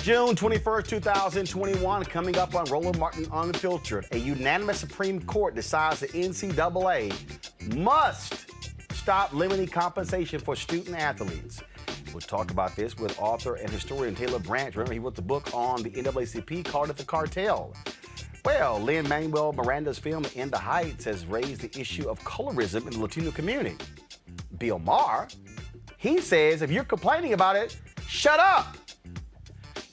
June 21st, 2021, coming up on Roland Martin Unfiltered. A unanimous Supreme Court decides the NCAA must stop limiting compensation for student athletes. We'll talk about this with author and historian Taylor Branch. Remember, he wrote the book on the NAACP, called it The Cartel. Well, Lin-Manuel Miranda's film In the Heights has raised the issue of colorism in the Latino community. Bill Maher, he says if you're complaining about it, shut up.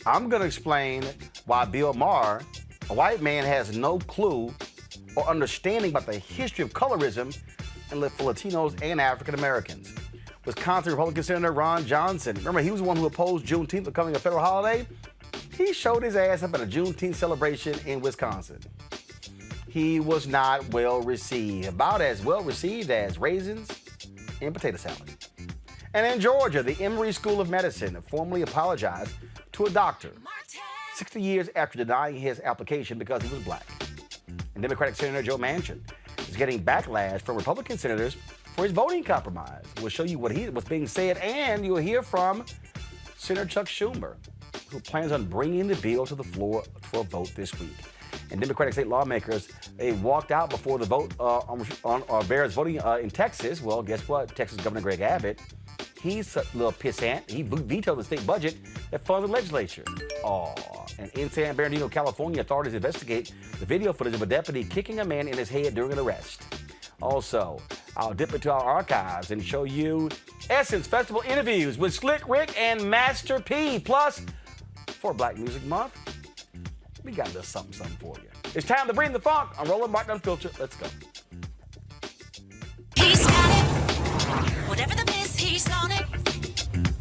I'm going to explain why Bill Maher, a white man, has no clue or understanding about the history of colorism for Latinos and African Americans. Wisconsin Republican Senator Ron Johnson, remember, he was the one who opposed Juneteenth becoming a federal holiday? He showed his ass up at a Juneteenth celebration in Wisconsin. He was not well received, about as well received as raisins in potato salad. And in Georgia, the Emory School of Medicine formally apologized to a doctor 60 years after denying his application because he was black. And Democratic Senator Joe Manchin is getting backlash from Republican senators for his voting compromise. We'll show you what's being said, and you'll hear from Senator Chuck Schumer, who plans on bringing the bill to the floor for a vote this week. And Democratic state lawmakers, they walked out before the vote on various voting in Texas. Well, guess what? Texas Governor Greg Abbott, he's a little pissant. He vetoed the state budget that funded the legislature. And in San Bernardino, California, authorities investigate the video footage of a deputy kicking a man in his head during an arrest. Also, I'll dip into our archives and show you Essence Festival interviews with Slick Rick and Master P. Plus, for Black Music Month, we got a little something for you. It's time to bring the funk on Roland Martin Unfiltered. Let's go. He's got it. Whatever the miss, he's on it.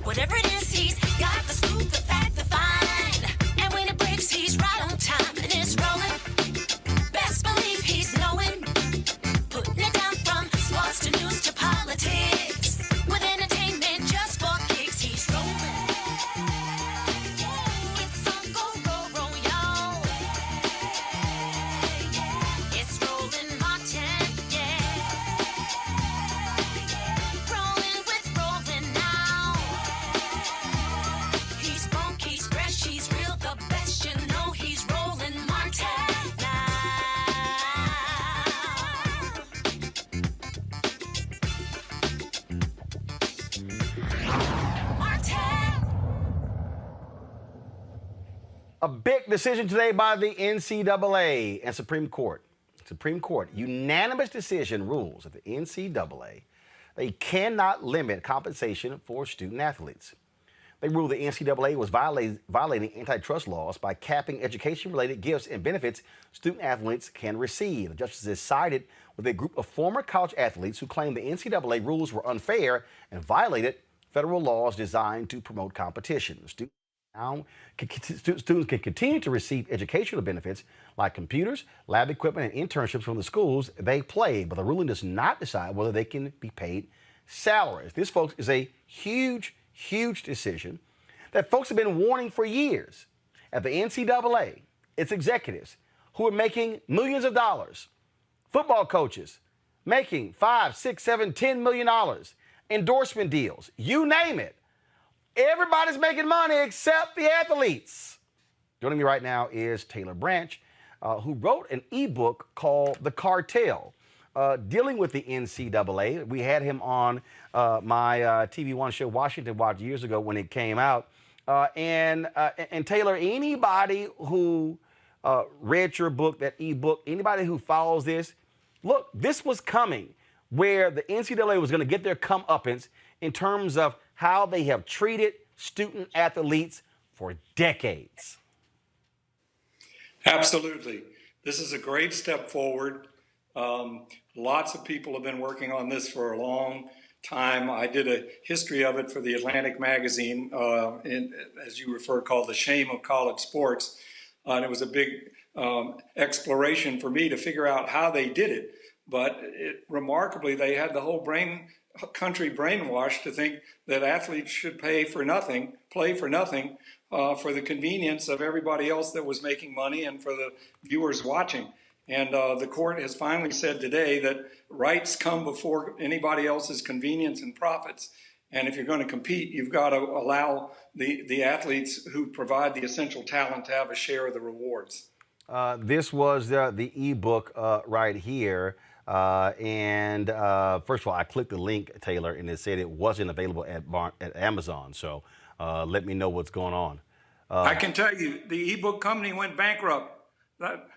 Whatever it is, he's got the scoop, the fact, the find. And when it breaks, he's right on time. And it's rolling. Best believe he's knowing. Putting it down from sports to news to politics. With entertainment just for kicks, he's rolling. It's on go, y'all. It's Roland Martin, yeah. Rolling with Roland now. He's funk, he's fresh, he's real, the best, you know he's Roland Martin now. A big decision today by the NCAA and Supreme Court. Supreme Court, unanimous decision rules that the NCAA, they cannot limit compensation for student athletes. They ruled the NCAA was violating antitrust laws by capping education-related gifts and benefits student athletes can receive. The justices sided with a group of former college athletes who claimed the NCAA rules were unfair and violated federal laws designed to promote competition. Students can continue to receive educational benefits like computers, lab equipment, and internships from the schools they play, but the ruling does not decide whether they can be paid salaries. This, folks, is a huge decision that folks have been warning for years. At the NCAA, its executives who are making millions of dollars, football coaches making $5, $6, $7, $10 million, endorsement deals, you name it. Everybody's making money except the athletes. Joining me right now is Taylor Branch, who wrote an ebook called The Cartel, dealing with the NCAA. We had him on my TV One show, Washington Watch, years ago when it came out. And Taylor, anybody who read your book, that ebook, anybody who follows this, look, this was coming, where the NCAA was going to get their comeuppance in terms of how they have treated student athletes for decades. Absolutely. This is a great step forward. Lots of people have been working on this for a long time. I did a history of it for the Atlantic magazine, as you refer, called The Shame of College Sports. And it was a big exploration for me to figure out how they did it. But remarkably, they had the whole country brainwashed to think that athletes should play for nothing, for the convenience of everybody else that was making money and for the viewers watching. And the court has finally said today that rights come before anybody else's convenience and profits. And if you're going to compete, you've got to allow the athletes who provide the essential talent to have a share of the rewards. This was the ebook right here. First of all, I clicked the link, Taylor, and it said it wasn't available at Amazon. So let me know what's going on. I can tell you, the ebook company went bankrupt.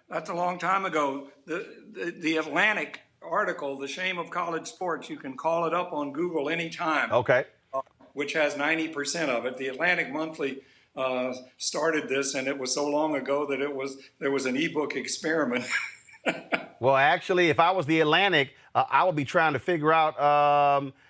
That's a long time ago. The Atlantic article, The Shame of College Sports, you can call it up on Google anytime. Okay. Which has 90% of it. The Atlantic Monthly started this, and it was so long ago that there was an ebook experiment. Well, actually, if I was the Atlantic, I would be trying to figure out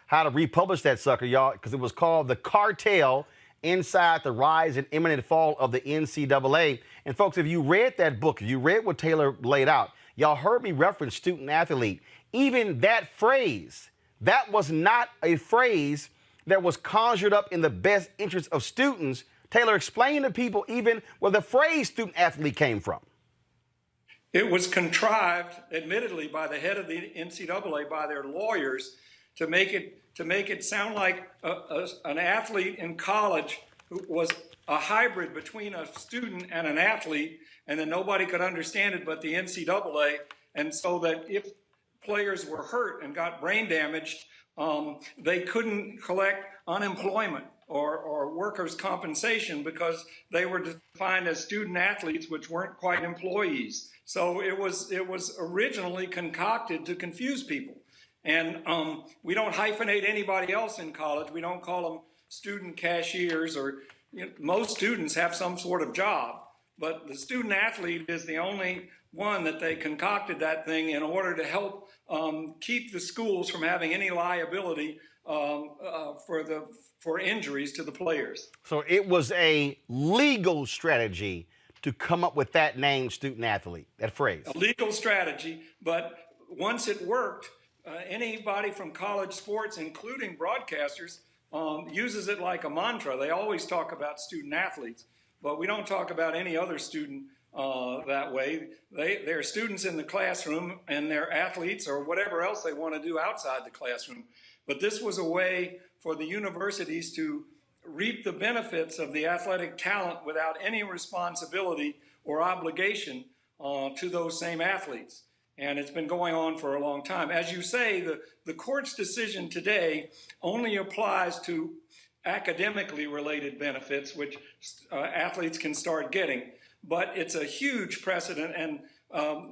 how to republish that sucker, y'all, because it was called The Cartel Inside the Rise and Imminent Fall of the NCAA. And folks, if you read that book, if you read what Taylor laid out, y'all heard me reference student athlete. Even that phrase, that was not a phrase that was conjured up in the best interest of students. Taylor, explain to people even where the phrase student athlete came from. It was contrived, admittedly, by the head of the NCAA, by their lawyers, to make it sound like an athlete in college who was a hybrid between a student and an athlete, and then nobody could understand it but the NCAA, and so that if players were hurt and got brain damaged, they couldn't collect unemployment or workers' compensation because they were defined as student athletes, which weren't quite employees. So it was originally concocted to confuse people. And we don't hyphenate anybody else in college. We don't call them student cashiers, or most students have some sort of job. But the student athlete is the only one that they concocted that thing in order to help keep the schools from having any liability for injuries to the players. So it was a legal strategy to come up with that name, student athlete, that phrase. A legal strategy, but once it worked, anybody from college sports, including broadcasters, uses it like a mantra. They always talk about student athletes, but we don't talk about any other student that way. They're students in the classroom, and they're athletes or whatever else they want to do outside the classroom. But this was a way for the universities to reap the benefits of the athletic talent without any responsibility or obligation to those same athletes. And it's been going on for a long time. As you say, the court's decision today only applies to academically related benefits, which athletes can start getting. But it's a huge precedent, and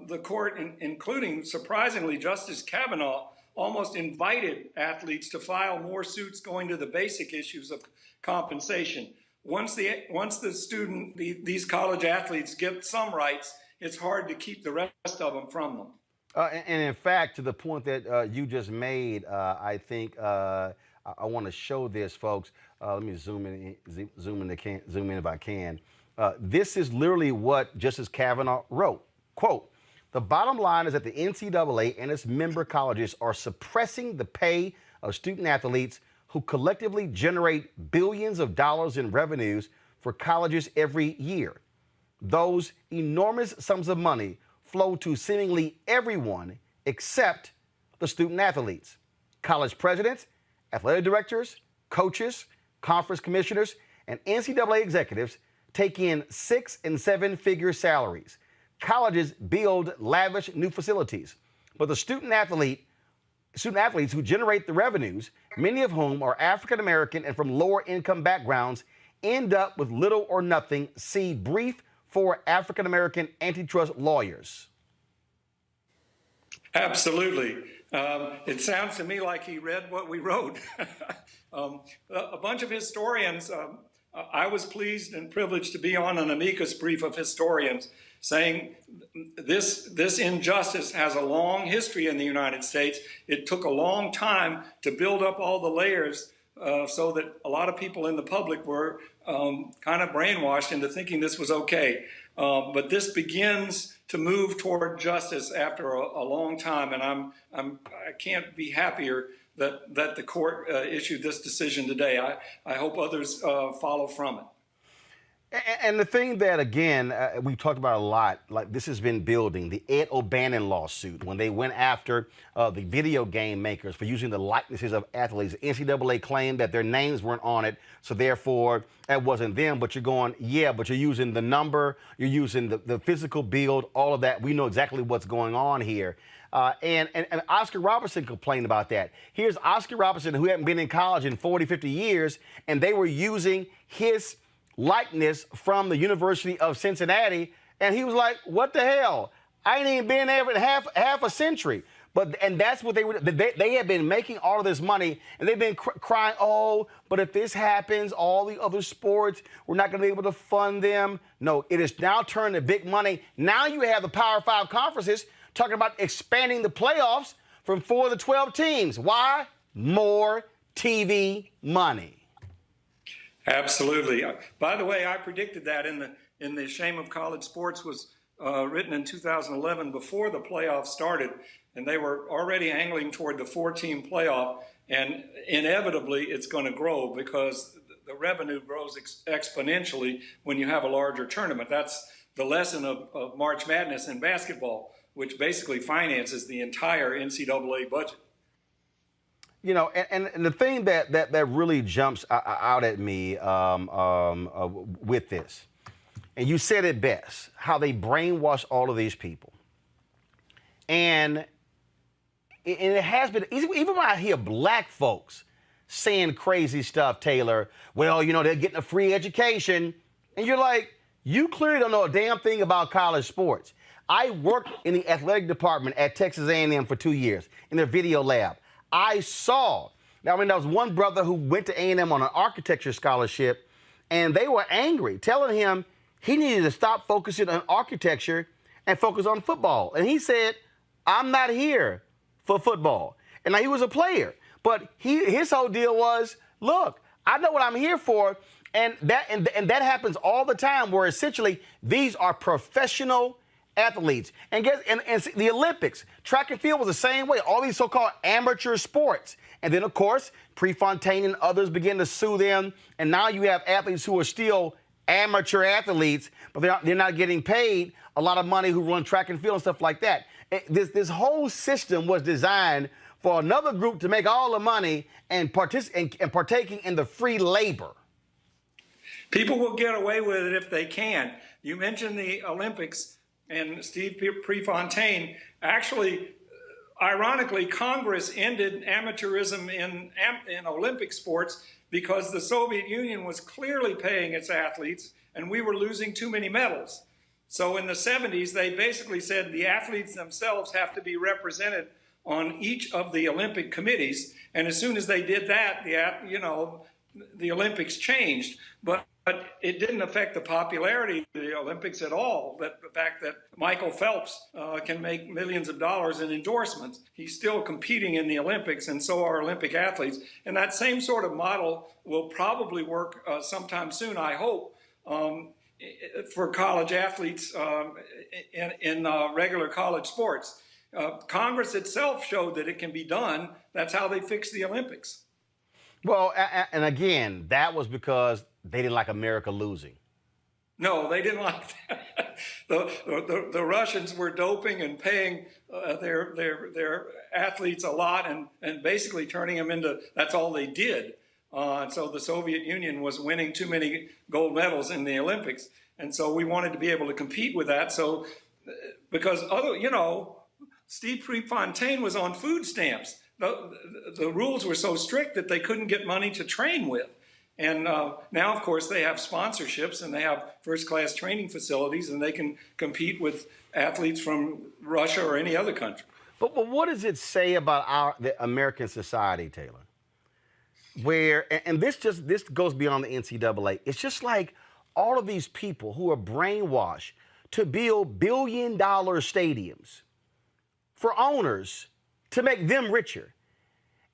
the court, including, surprisingly, Justice Kavanaugh, almost invited athletes to file more suits going to the basic issues of compensation. Once these college athletes get some rights, it's hard to keep the rest of them from them. And in fact, to the point that you just made, I think I want to show this, folks. Let me zoom in if I can. This is literally what Justice Kavanaugh wrote. Quote, "The bottom line is that the NCAA and its member colleges are suppressing the pay of student athletes who collectively generate billions of dollars in revenues for colleges every year. Those enormous sums of money flow to seemingly everyone except the student athletes. College presidents, athletic directors, coaches, conference commissioners, and NCAA executives take in 6- and 7-figure salaries. Colleges build lavish new facilities, but the student athletes who generate the revenues, many of whom are African American and from lower income backgrounds, end up with little or nothing. See brief for African American antitrust lawyers." Absolutely. It sounds to me like he read what we wrote. A bunch of historians, I was pleased and privileged to be on an amicus brief of historians saying this injustice has a long history in the United States. It took a long time to build up all the layers so that a lot of people in the public were kind of brainwashed into thinking this was okay. But this begins to move toward justice after a long time, and I can't be happier that the court issued this decision today. I hope others follow from it. And the thing that, again, we've talked about a lot, like this has been building, the Ed O'Bannon lawsuit, when they went after the video game makers for using the likenesses of athletes. The NCAA claimed that their names weren't on it, so therefore that wasn't them. But you're going, yeah, but you're using the number, you're using the physical build, all of that. We know exactly what's going on here. And Oscar Robertson complained about that. Here's Oscar Robertson, who hadn't been in college in 40, 50 years, and they were using his likeness from the University of Cincinnati, and he was like, what the hell? I ain't even been there for half a century. And that's what they had been making all of this money, and they've been crying, oh, but if this happens, all the other sports, we're not going to be able to fund them. No, it is now turned to big money. Now you have the Power 5 conferences talking about expanding the playoffs from 4 to 12 teams. Why? More TV money. Absolutely. By the way, I predicted that in the Shame of College Sports was written in 2011 before the playoffs started, and they were already angling toward the 4-team playoff, and inevitably it's going to grow because the revenue grows exponentially when you have a larger tournament. That's the lesson of March Madness in basketball, which basically finances the entire NCAA budget. You know, and the thing that really jumps out at me with this, and you said it best, how they brainwash all of these people. And it has been, even when I hear black folks saying crazy stuff, Taylor, well, you know, they're getting a free education. And you're like, you clearly don't know a damn thing about college sports. I worked in the athletic department at Texas A&M for 2 years in their video lab. I saw, now, I mean, there was one brother who went to A&M on an architecture scholarship, and they were angry, telling him he needed to stop focusing on architecture and focus on football. And he said, I'm not here for football. And now he was a player, but his whole deal was, look, I know what I'm here for, and that happens all the time, where essentially these are professional athletes. And the Olympics, track and field was the same way, all these so-called amateur sports. And then, of course, Prefontaine and others began to sue them. And now you have athletes who are still amateur athletes, but they're not getting paid a lot of money, who run track and field and stuff like that. This whole system was designed for another group to make all the money and partaking in the free labor. People will get away with it if they can. You mentioned the Olympics. And Steve Prefontaine, actually, ironically, Congress ended amateurism in Olympic sports because the Soviet Union was clearly paying its athletes, and we were losing too many medals. So in the 70s, they basically said the athletes themselves have to be represented on each of the Olympic committees. And as soon as they did that, the Olympics changed. But it didn't affect the popularity of the Olympics at all. The fact that Michael Phelps can make millions of dollars in endorsements, he's still competing in the Olympics, and so are Olympic athletes. And that same sort of model will probably work sometime soon, I hope, for college athletes in regular college sports. Congress itself showed that it can be done. That's how they fixed the Olympics. Well, and again, that was because they didn't like America losing. No, they didn't like that. The Russians were doping and paying their athletes a lot and basically turning them into, that's all they did. And so the Soviet Union was winning too many gold medals in the Olympics. And so we wanted to be able to compete with that. So, because Steve Prefontaine was on food stamps. The rules were so strict that they couldn't get money to train with. And now, of course, they have sponsorships and they have first-class training facilities, and they can compete with athletes from Russia or any other country. But what does it say about the American society, Taylor? Where, and this goes beyond the NCAA. It's just like all of these people who are brainwashed to build billion-dollar stadiums for owners to make them richer.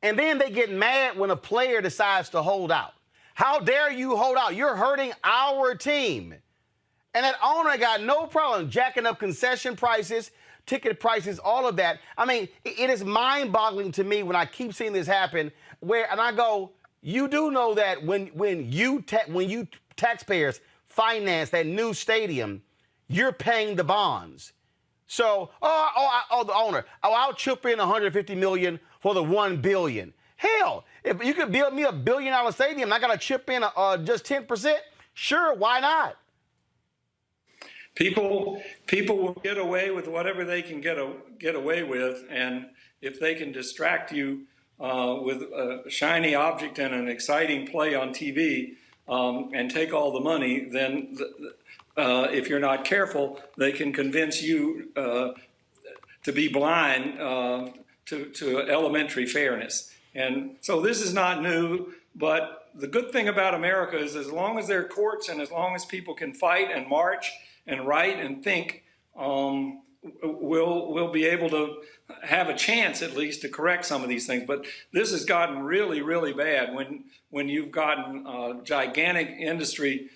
And then they get mad when a player decides to hold out. How dare you hold out? You're hurting our team. And that owner got no problem jacking up concession prices, ticket prices, all of that. I mean, it is mind-boggling to me when I keep seeing this happen, and I go, you do know that when you taxpayers finance that new stadium, you're paying the bonds. So, the owner, I'll chip in $150 million for the $1 billion. Hell, if you could build me a $1 billion stadium, and I got to chip in just 10%. Sure, why not? People will get away with whatever they can get away with, and if they can distract you with a shiny object and an exciting play on TV and take all the money, then if you're not careful, they can convince you to be blind to elementary fairness. And so this is not new, but the good thing about America is as long as there are courts and as long as people can fight and march and write and think, we'll be able to have a chance at least to correct some of these things. But this has gotten really, really bad when you've gotten gigantic industry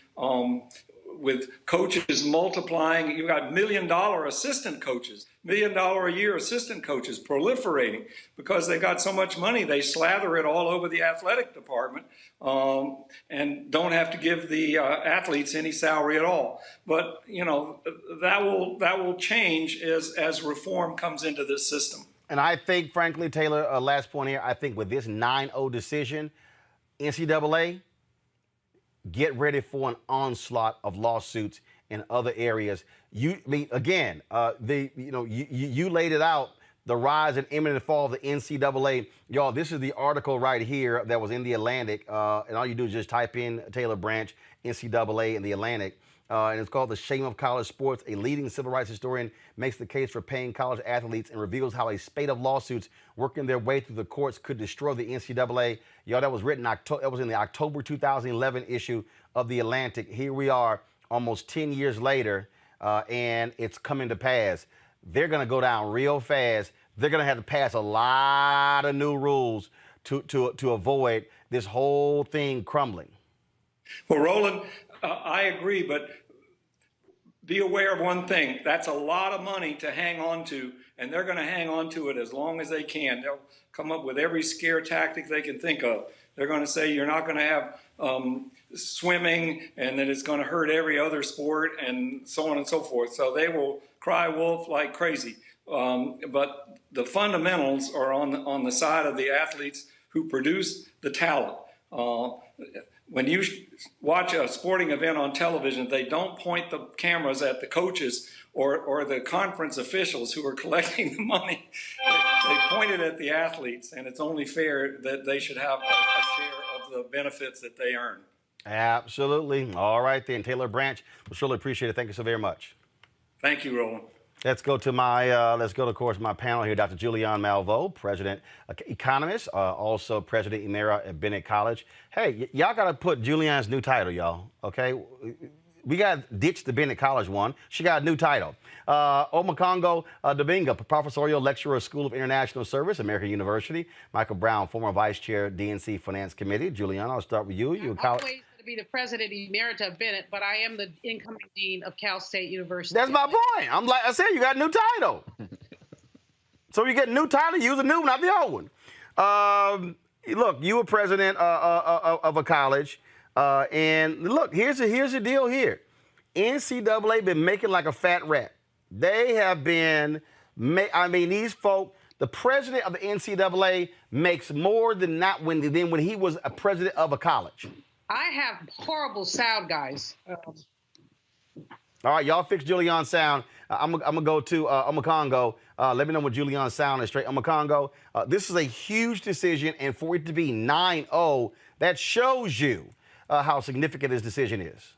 with coaches multiplying. You've got $1 million assistant coaches, $1 million a year assistant coaches proliferating because they got so much money. They slather it all over the athletic department and don't have to give the athletes any salary at all. But you know that will change as reform comes into this system. And I think, frankly, Taylor, last point here, I think with this 9-0 decision, NCAA, get ready for an onslaught of lawsuits in other areas. You laid it out, the rise and imminent fall of the NCAA. Y'all, this is the article right here that was in the Atlantic, and all you do is just type in Taylor Branch, NCAA in the Atlantic. And it's called The Shame of College Sports. A leading civil rights historian makes the case for paying college athletes and reveals how a spate of lawsuits working their way through the courts could destroy the NCAA. Y'all, that was written that was in the October 2011 issue of The Atlantic. Here we are almost 10 years later, and it's coming to pass. They're going to go down real fast. They're going to have to pass a lot of new rules to avoid this whole thing crumbling. Well, Roland, I agree, but be aware of one thing. That's a lot of money to hang on to, and they're going to hang on to it as long as they can. They'll come up with every scare tactic they can think of. They're going to say you're not going to have swimming and that it's going to hurt every other sport and so on and so forth. So they will cry wolf like crazy. But the fundamentals are on the side of the athletes who produce the talent. When you watch a sporting event on television, they don't point the cameras at the coaches or the conference officials who are collecting the money. They point it at the athletes, and it's only fair that they should have a share of the benefits that they earn. Absolutely. All right, then. Taylor Branch, we surely appreciate it. Thank you so very much. Thank you, Roland. Let's go to of course, my panel here. Dr. Julian Malveaux, president, economist, also president emeritus at Bennett College. Hey, y'all got to put Julian's new title, y'all, okay? We got to ditch the Bennett College one. She got a new title. Omokongo Dabinga, professorial lecturer, School of International Service, American University. Michael Brown, former vice chair, DNC Finance Committee. Julian, I'll start with you. I'm always going to be the president emeritus of Bennett, but I am the incoming dean of Cal State University. That's my point. I'm like I said, you got a new title. So you get a new title, use a new one, not the old one. Look, you were president of a college. And look, here's the deal here. NCAA been making like a fat rat. They have been, these folk, the president of the NCAA makes more than when he was a president of a college. I have horrible sound, guys. All right, y'all fix Julian's sound. I'm going to go to Omokongo. Let me know when Julian's sound is straight. Omokongo, this is a huge decision, and for it to be 9-0, that shows you how significant this decision is.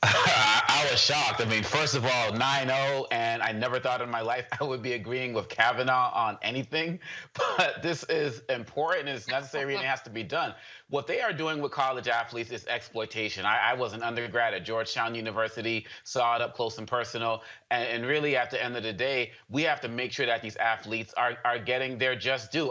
I was shocked. I mean, first of all, 9-0, and I never thought in my life I would be agreeing with Kavanaugh on anything. But this is important, and it's necessary, and it has to be done. What they are doing with college athletes is exploitation. I was an undergrad at Georgetown University, saw it up close and personal, and really at the end of the day, we have to make sure that these athletes are getting their just due.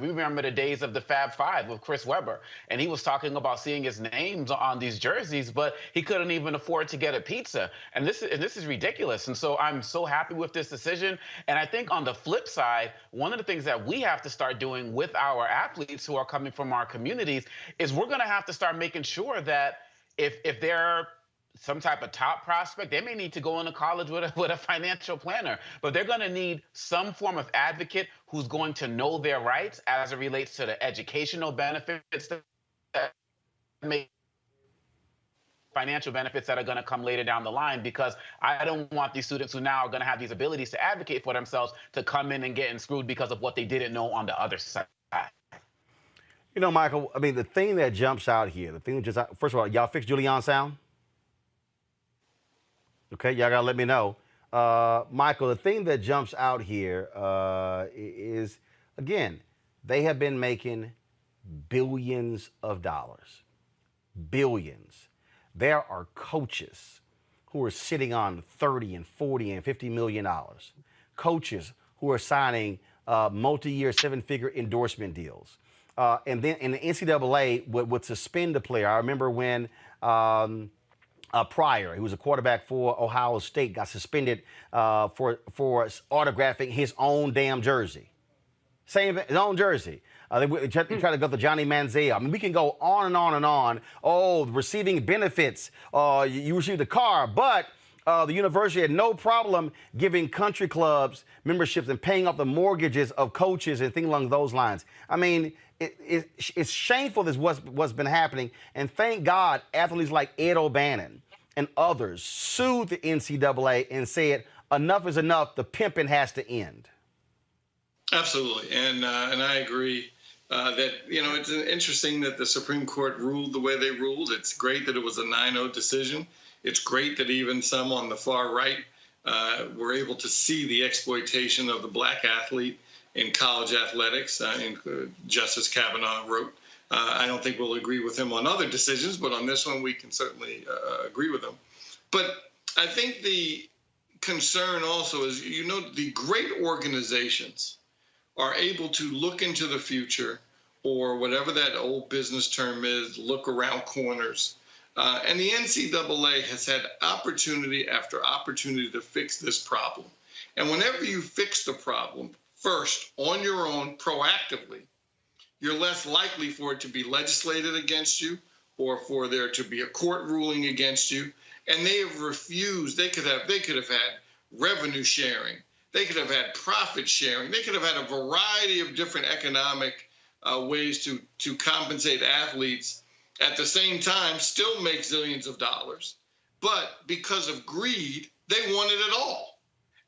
We remember the days of the Fab Five with Chris Webber, and he was talking about seeing his names on these jerseys, but he couldn't even afford to get a pizza. And this is ridiculous. And so I'm so happy with this decision. And I think on the flip side, one of the things that we have to start doing with our athletes who are coming from our communities is we're going to have to start making sure that if they're some type of top prospect, they may need to go into college with a financial planner, but they're going to need some form of advocate who's going to know their rights as it relates to the educational benefits that may financial benefits that are going to come later down the line, because I don't want these students who now are going to have these abilities to advocate for themselves to come in and get screwed because of what they didn't know on the other side. You know, Michael, I mean, the thing that jumps out here, the thing that just, first of all, y'all fix Julian's sound? Okay, y'all got to let me know. Michael, the thing that jumps out here is, again, they have been making billions of dollars. Billions. There are coaches who are sitting on 30 and 40 and $50 million. Coaches who are signing multi-year seven-figure endorsement deals. And then in the NCAA would suspend a player. I remember when Pryor, who was a quarterback for Ohio State, got suspended for autographing his own damn jersey. His own jersey. They try to go to Johnny Manziel. I mean, we can go on and on and on. Oh, receiving benefits. You received a car, but the university had no problem giving country clubs memberships and paying off the mortgages of coaches and things along those lines. I mean, it's shameful this what's been happening. And thank God athletes like Ed O'Bannon and others sued the NCAA and said, enough is enough. The pimping has to end. Absolutely. And I agree. That, it's interesting that the Supreme Court ruled the way they ruled. It's great that it was a 9-0 decision. It's great that even some on the far right were able to see the exploitation of the black athlete in college athletics. Justice Kavanaugh wrote. I don't think we'll agree with him on other decisions, but on this one we can certainly agree with him. But I think the concern also is, the great organizations are able to look into the future, or whatever that old business term is, look around corners. And the NCAA has had opportunity after opportunity to fix this problem. And whenever you fix the problem first on your own proactively, you're less likely for it to be legislated against you or for there to be a court ruling against you. And they have refused. They could have had revenue sharing. They could have had profit sharing. They could have had a variety of different economic ways to compensate athletes, at the same time still make zillions of dollars. But because of greed, they wanted it all.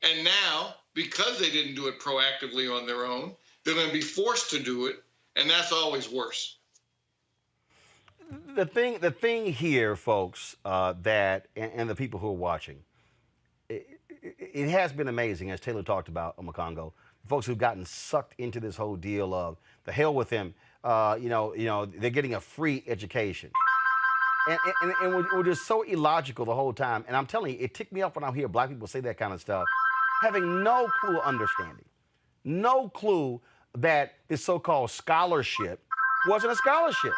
And now, because they didn't do it proactively on their own, they're going to be forced to do it, and that's always worse. The thing here, folks, that and the people who are watching, it has been amazing, as Taylor talked about, Omakongo, folks who've gotten sucked into this whole deal of the hell with them. They're getting a free education. And we're just so illogical the whole time. And I'm telling you, it ticked me off when I hear black people say that kind of stuff, having no clue understanding, no clue that this so-called scholarship wasn't a scholarship.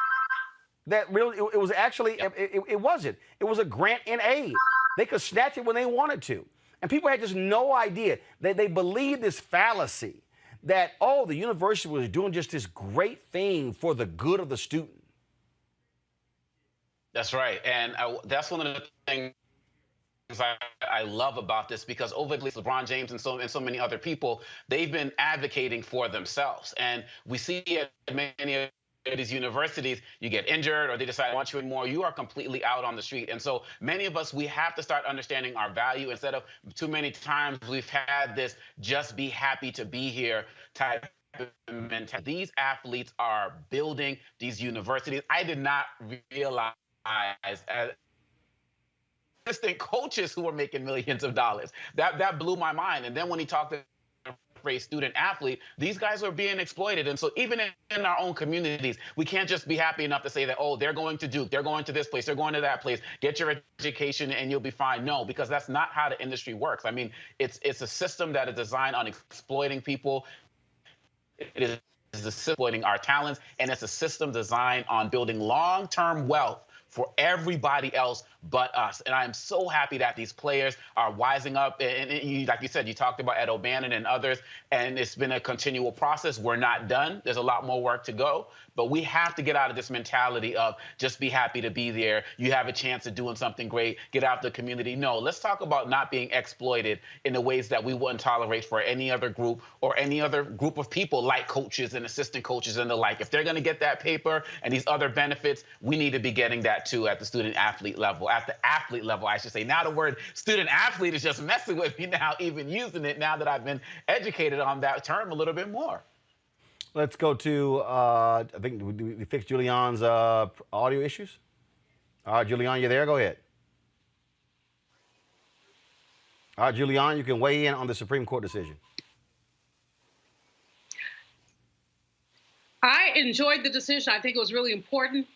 That really, it was actually, it wasn't. It was a grant in aid. They could snatch it when they wanted to. And people had just no idea that they believed this fallacy that, oh, the university was doing just this great thing for the good of the student. That's right. And that's one of the things I love about this, because over the years, LeBron James and so many other people, they've been advocating for themselves. And we see it at many of these universities, you get injured or they decide, I want you anymore, you are completely out on the street. And so many of us, we have to start understanding our value, instead of too many times we've had this just be happy to be here type of mentality. These athletes are building these universities. I did not realize as assistant coaches who were making millions of dollars. That blew my mind. And then when he talked to phrase student athlete, these guys are being exploited. And so even in our own communities, we can't just be happy enough to say that, oh, they're going to Duke, they're going to this place, they're going to that place, get your education and you'll be fine. No, because that's not how the industry works. I mean, it's a system that is designed on exploiting people. It is exploiting our talents, and it's a system designed on building long-term wealth for everybody else but us. And I am so happy that these players are wising up. And like you said, you talked about Ed O'Bannon and others, and it's been a continual process. We're not done. There's a lot more work to go. But we have to get out of this mentality of just be happy to be there. You have a chance of doing something great. Get out the community. No, let's talk about not being exploited in the ways that we wouldn't tolerate for any other group or any other group of people like coaches and assistant coaches and the like. If they're going to get that paper and these other benefits, we need to be getting that too at the student athlete level, at the athlete level, I should say. Now the word student athlete is just messing with me now, even using it now that I've been educated on that term a little bit more. Let's go to, I think we fixed Julian's audio issues. All right, Julian, you there? Go ahead. All right, Julian, you can weigh in on the Supreme Court decision. I enjoyed the decision. I think it was really important.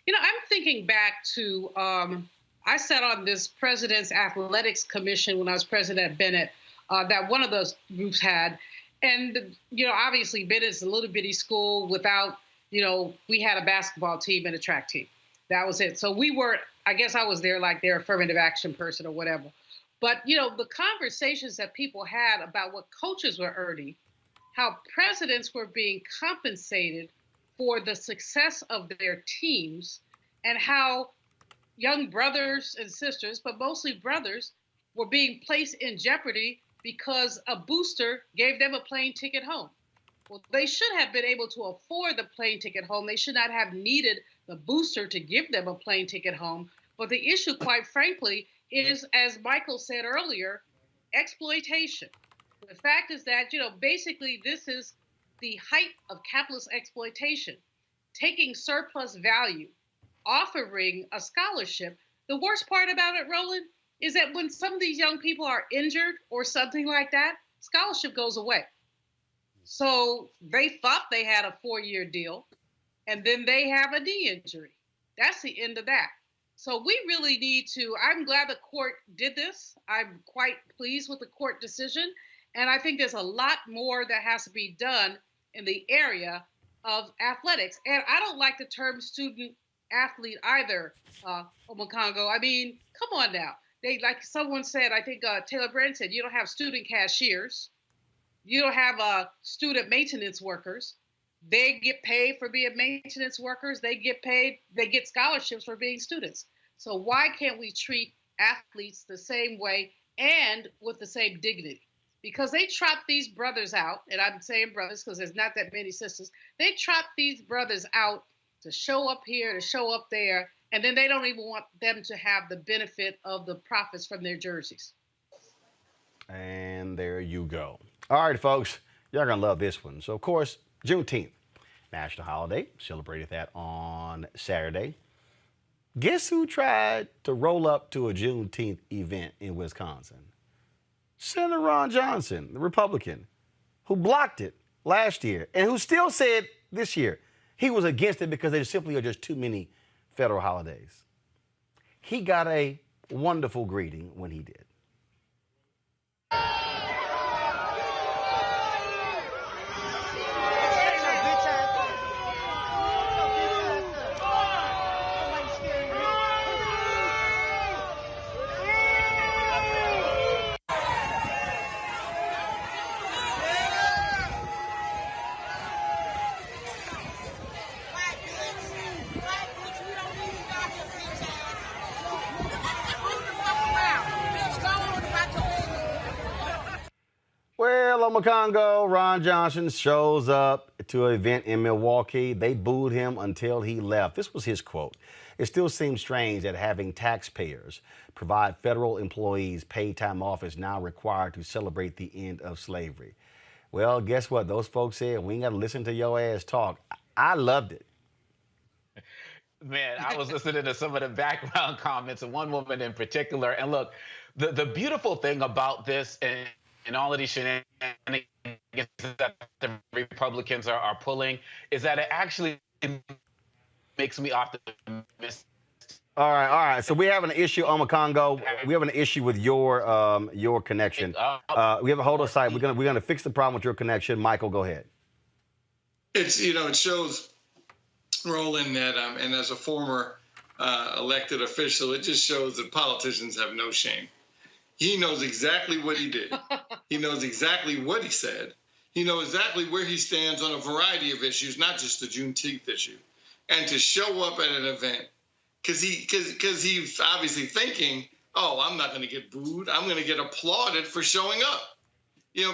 You know, I'm thinking back to, I sat on this President's Athletics Commission when I was President at Bennett, that one of those groups had. And, you know, obviously Bennett's a little bitty school without, you know, we had a basketball team and a track team. That was it. So we weren't, I guess I was there like their affirmative action person or whatever. But, you know, the conversations that people had about what coaches were earning, how presidents were being compensated for the success of their teams, and how young brothers and sisters, but mostly brothers, were being placed in jeopardy because a booster gave them a plane ticket home. Well, they should have been able to afford the plane ticket home. They should not have needed the booster to give them a plane ticket home. But the issue, quite frankly, is, as Michael said earlier, exploitation. The fact is that, you know, basically this is the height of capitalist exploitation, taking surplus value, offering a scholarship. The worst part about it, Roland, is that when some of these young people are injured or something like that, scholarship goes away. So they thought they had a 4-year deal, and then they have a knee injury. That's the end of that. So we really need to, I'm glad the court did this. I'm quite pleased with the court decision. And I think there's a lot more that has to be done in the area of athletics. And I don't like the term student athlete either, Omokongo. I mean, come on now. They, like someone said, I think Taylor Brand said, you don't have student cashiers. You don't have student maintenance workers. They get paid for being maintenance workers. They get paid, they get scholarships for being students. So why can't we treat athletes the same way and with the same dignity? Because they trot these brothers out, and I'm saying brothers because there's not that many sisters. They trot these brothers out to show up here, to show up there, and then they don't even want them to have the benefit of the profits from their jerseys. And there you go. All right, folks, y'all gonna love this one. So, of course, Juneteenth, national holiday, celebrated that on Saturday. Guess who tried to roll up to a Juneteenth event in Wisconsin? Senator Ron Johnson, the Republican, who blocked it last year and who still said this year he was against it because there simply are just too many federal holidays. He got a wonderful greeting when he did. Well, Omokongo, Ron Johnson shows up to an event in Milwaukee. They booed him until he left. This was his quote. It still seems strange that having taxpayers provide federal employees paid time off is now required to celebrate the end of slavery. Well, guess what? Those folks said, we ain't got to listen to your ass talk. I loved it. Man, I was listening to some of the background comments of one woman in particular. And look, the beautiful thing about this and all of these shenanigans that the Republicans are pulling is that it actually makes me optimistic. All right. So we have an issue, Omokongo. We have an issue with your connection. We have a hold on site. We're gonna fix the problem with your connection. Michael, go ahead. It's, you know, it shows, Roland, that and as a former elected official, it just shows that politicians have no shame. He knows exactly what he did. He knows exactly what he said. He knows exactly where he stands on a variety of issues, not just the Juneteenth issue. And to show up at an event, because he's obviously thinking, oh, I'm not going to get booed. I'm going to get applauded for showing up.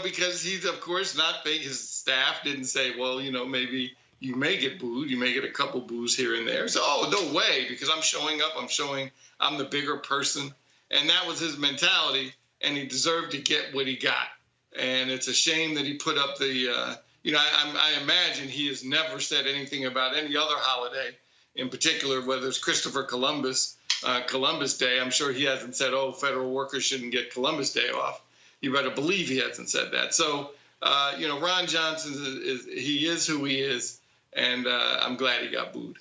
Because he's, of course, not think his staff didn't say, well, maybe you may get booed. You may get a couple boos here and there. So, oh, no way, because I'm showing up. I'm showing I'm the bigger person. And that was his mentality, and he deserved to get what he got. And it's a shame that he put up the, I imagine he has never said anything about any other holiday, in particular, whether it's Christopher Columbus Day. I'm sure he hasn't said, oh, federal workers shouldn't get Columbus Day off. You better believe he hasn't said that. So, Ron Johnson he is who he is, and I'm glad he got booed.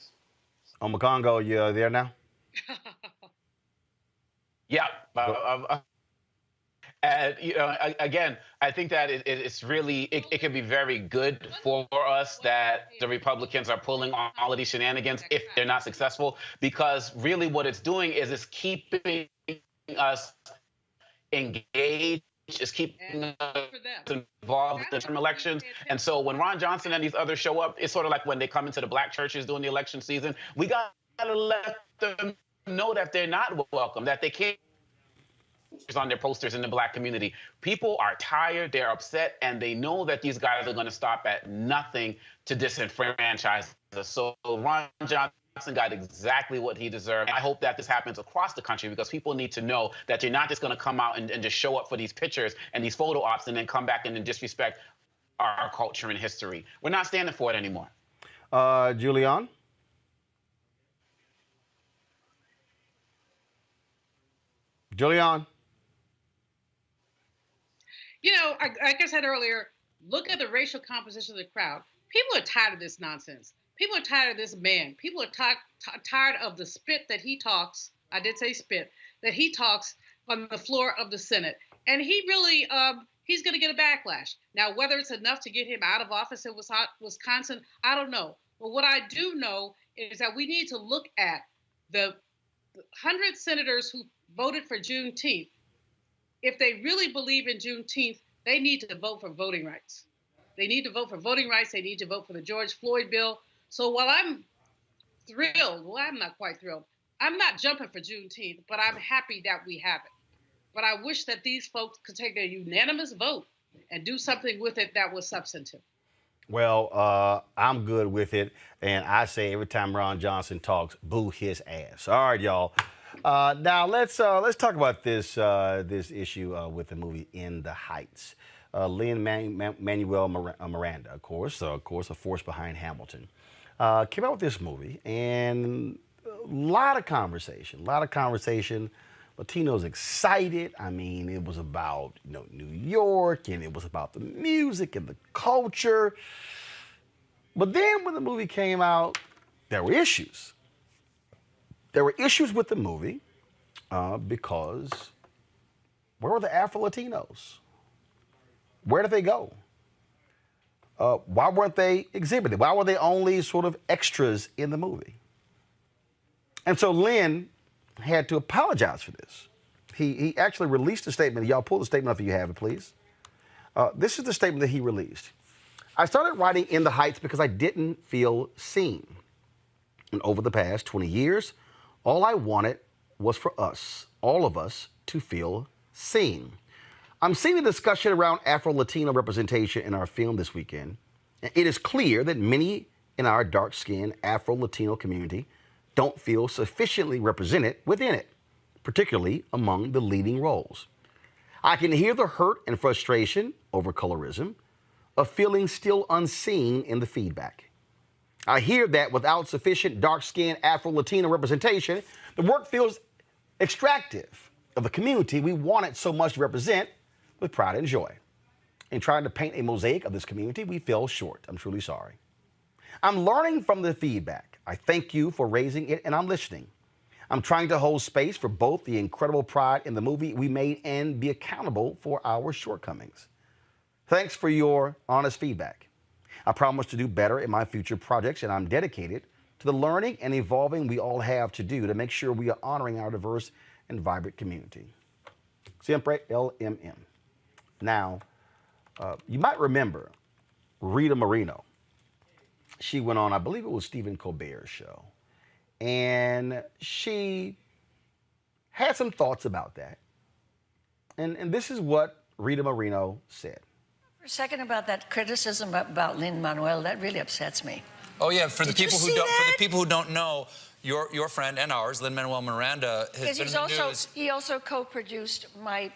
Omakongo, you there now? Yeah. And, again, I think that it's really, it can be very good for us that the Republicans are pulling on all of these shenanigans if they're not successful, because really what it's doing is it's keeping us engaged, it's keeping us involved in the elections. And so when Ron Johnson and these others show up, it's sort of like when they come into the black churches during the election season, we got to let them know that they're not welcome, that they can't on their posters in the black community. People are tired, they're upset, and they know that these guys are going to stop at nothing to disenfranchise us. So Ron Johnson got exactly what he deserved. I hope that this happens across the country, because people need to know that you're not just going to come out and just show up for these pictures and these photo ops and then come back and then disrespect our culture and history. We're not standing for it anymore. Julian? Julian? Like I said earlier, look at the racial composition of the crowd. People are tired of this nonsense. People are tired of this man. People are tired of the spit that he talks. I did say spit, that he talks on the floor of the Senate. And he really, he's going to get a backlash. Now, whether it's enough to get him out of office in Wisconsin, I don't know. But what I do know is that we need to look at the 100 senators who voted for Juneteenth. If they really believe in Juneteenth, they need to vote for voting rights. They need to vote for voting rights. They need to vote for the George Floyd bill. So while I'm thrilled, well, I'm not quite thrilled. I'm not jumping for Juneteenth, but I'm happy that we have it. But I wish that these folks could take a unanimous vote and do something with it that was substantive. Well, I'm good with it. And I say every time Ron Johnson talks, boo his ass. All right, y'all. Now let's talk about this issue with the movie In the Heights. Lin-Manuel Miranda, of course, a force behind Hamilton, came out with this movie, and a lot of conversation. Latinos excited. I mean, it was about New York, and it was about the music and the culture. But then when the movie came out, there were issues. There were issues with the movie because where were the Afro-Latinos? Where did they go? Why weren't they exhibited? Why were they only sort of extras in the movie? And so Lin had to apologize for this. He actually released a statement. Y'all pull the statement up if you have it, please. This is the statement that he released. I started writing In the Heights because I didn't feel seen. And over the past 20 years, all I wanted was for us, all of us, to feel seen. I'm seeing the discussion around Afro-Latino representation in our film this weekend. It is clear that many in our dark-skinned Afro-Latino community don't feel sufficiently represented within it, particularly among the leading roles. I can hear the hurt and frustration over colorism, of feeling still unseen in the feedback. I hear that without sufficient dark-skinned Afro-Latino representation, the work feels extractive of the community we wanted so much to represent with pride and joy. In trying to paint a mosaic of this community, we fell short. I'm truly sorry. I'm learning from the feedback. I thank you for raising it, and I'm listening. I'm trying to hold space for both the incredible pride in the movie we made and be accountable for our shortcomings. Thanks for your honest feedback. I promise to do better in my future projects, and I'm dedicated to the learning and evolving we all have to do to make sure we are honoring our diverse and vibrant community. Siempre LMM. Now, you might remember Rita Moreno. She went on, I believe it was Stephen Colbert's show, and she had some thoughts about that. And this is what Rita Moreno said. For a second, about that criticism about Lin-Manuel, that really upsets me. Oh yeah, for the Did you people who see don't that? for the people who don't know, your friend and ours, Lin-Manuel Miranda, has been in the news. He also co-produced my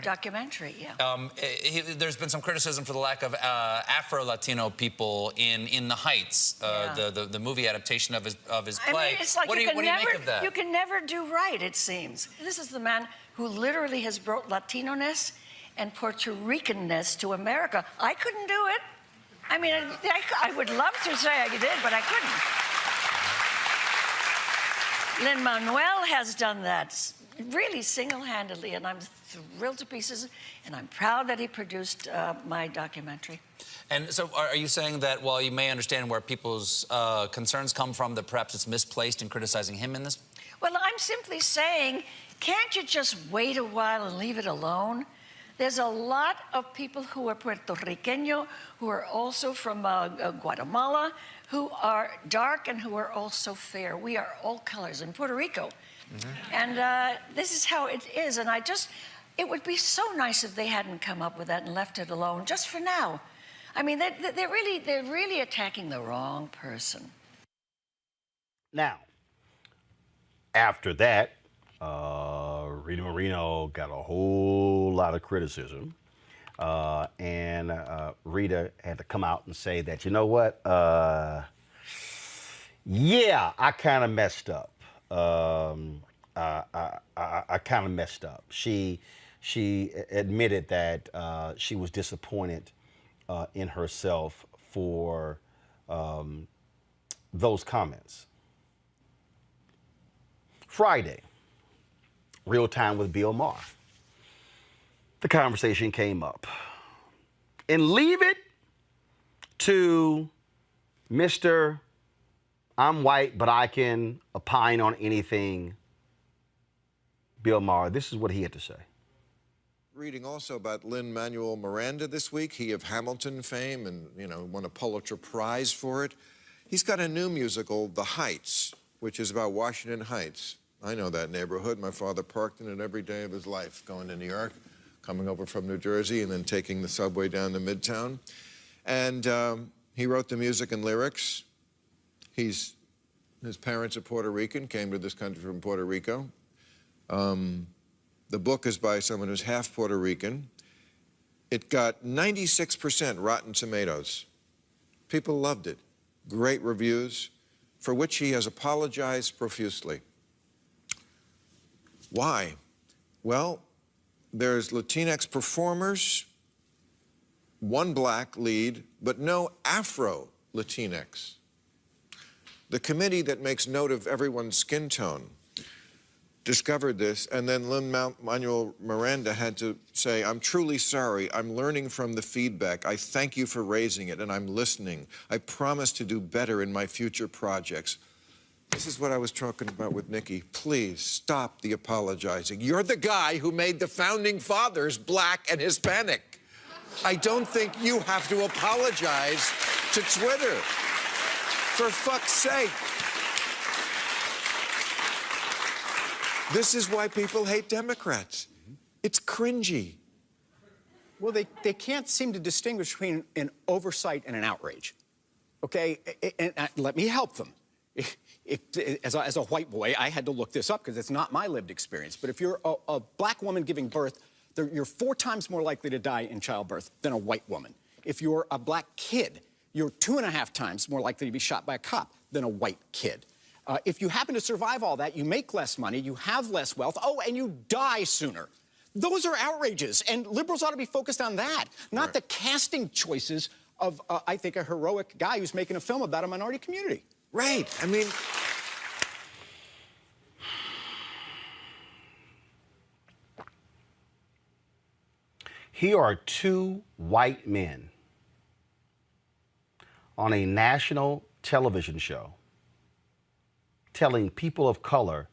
documentary. Yeah. There's been some criticism for the lack of Afro-Latino people in the Heights, the movie adaptation of his play. I mean, it's like what do you make of that? You can never do right, it seems. This is the man who literally has brought Latino-ness and Puerto Rican-ness to America. I couldn't do it. I mean, I would love to say I did, but I couldn't. Lin-Manuel has done that really single-handedly, and I'm thrilled to pieces, and I'm proud that he produced my documentary. And so are you saying that while you may understand where people's concerns come from, that perhaps it's misplaced in criticizing him in this? Well, I'm simply saying, can't you just wait a while and leave it alone? There's a lot of people who are Puerto Rican, who are also from Guatemala, who are dark and who are also fair. We are all colors in Puerto Rico. Mm-hmm. And this is how it is. And it would be so nice if they hadn't come up with that and left it alone just for now. I mean, they're really attacking the wrong person. Now, after that, Rita Moreno got a whole lot of criticism. And Rita had to come out and say that, you know what? Yeah, I kind of messed up. I kind of messed up. She admitted that she was disappointed in herself for those comments. Friday, Real Time with Bill Maher. The conversation came up. And leave it to Mr. I'm white, but I can opine on anything, Bill Maher. This is what he had to say. Reading also about Lin-Manuel Miranda this week, he of Hamilton fame and, won a Pulitzer Prize for it. He's got a new musical, The Heights, which is about Washington Heights. I know that neighborhood. My father parked in it every day of his life, going to New York, coming over from New Jersey, and then taking the subway down to Midtown. And he wrote the music and lyrics. His parents are Puerto Rican, came to this country from Puerto Rico. The book is by someone who's half Puerto Rican. It got 96% Rotten Tomatoes. People loved it. Great reviews, for which he has apologized profusely. Why? Well, there's Latinx performers, one black lead, but no Afro-Latinx. The committee that makes note of everyone's skin tone discovered this, and then Lin-Manuel Miranda had to say, I'm truly sorry. I'm learning from the feedback. I thank you for raising it, and I'm listening. I promise to do better in my future projects. This is what I was talking about with Nikki. Please stop the apologizing. You're the guy who made the founding fathers black and Hispanic. I don't think you have to apologize to Twitter. For fuck's sake. This is why people hate Democrats. It's cringy. Well, they can't seem to distinguish between an oversight and an outrage. Okay, and let me help them. As a white boy, I had to look this up because it's not my lived experience. But if you're a black woman giving birth, you're 4 times more likely to die in childbirth than a white woman. If you're a black kid, you're 2.5 times more likely to be shot by a cop than a white kid. If you happen to survive all that, you make less money, you have less wealth, and you die sooner. Those are outrages, and liberals ought to be focused on that, not the casting choices of, I think, a heroic guy who's making a film about a minority community. Right. I mean... Here are 2 white men on a national television show telling people of color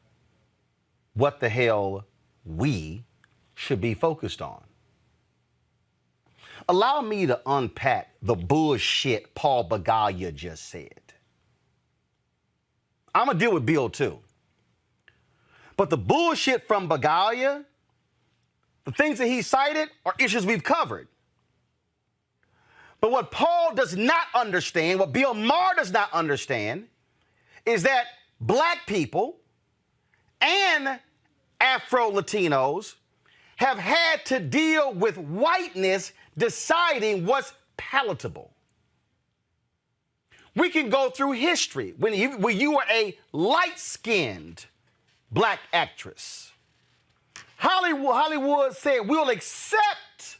what the hell we should be focused on. Allow me to unpack the bullshit Paul Begalia just said. I'm going to deal with Bill too. But the bullshit from Begalia, the things that he cited are issues we've covered. But what Paul does not understand, what Bill Maher does not understand, is that black people and Afro-Latinos have had to deal with whiteness deciding what's palatable. We can go through history when you were a light-skinned black actress. Hollywood said, we'll accept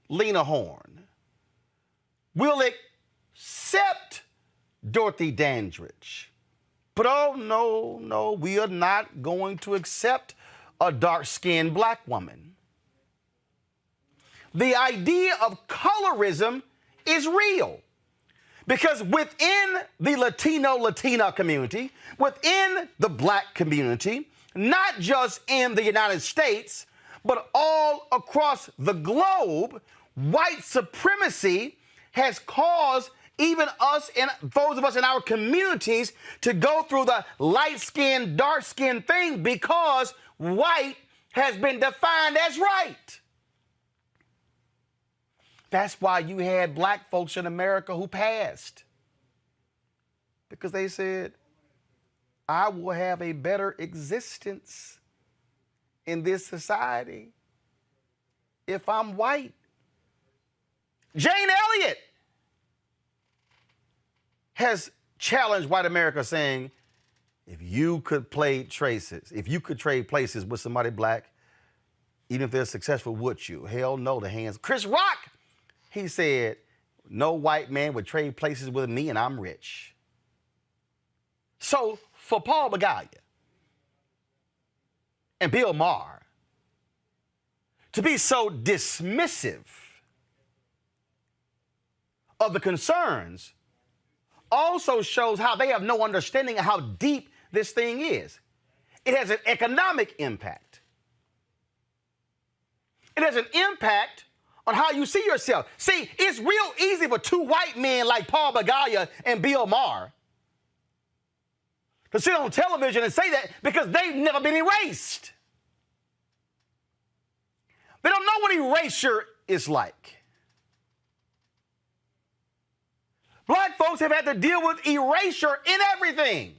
Lena Horne. We'll accept Dorothy Dandridge. But oh, no, we are not going to accept a dark-skinned black woman. The idea of colorism is real because within the Latina community, within the black community, not just in the United States, but all across the globe, white supremacy has caused even us and those of us in our communities to go through the light-skinned, dark-skinned thing because white has been defined as right. That's why you had black folks in America who passed. Because they said, I will have a better existence in this society if I'm white. Jane Elliott has challenged white America saying, if you could trade places with somebody black, even if they're successful, would you? Hell no, the hands. Chris Rock, he said, no white man would trade places with me and I'm rich. So for Paul Begalia and Bill Maher to be so dismissive of the concerns also shows how they have no understanding of how deep this thing is. It has an economic impact. It has an impact on how you see yourself. See, it's real easy for two white men like Paul Begalia and Bill Maher to sit on television and say that because they've never been erased. They don't know what erasure is like. Black folks have had to deal with erasure in everything.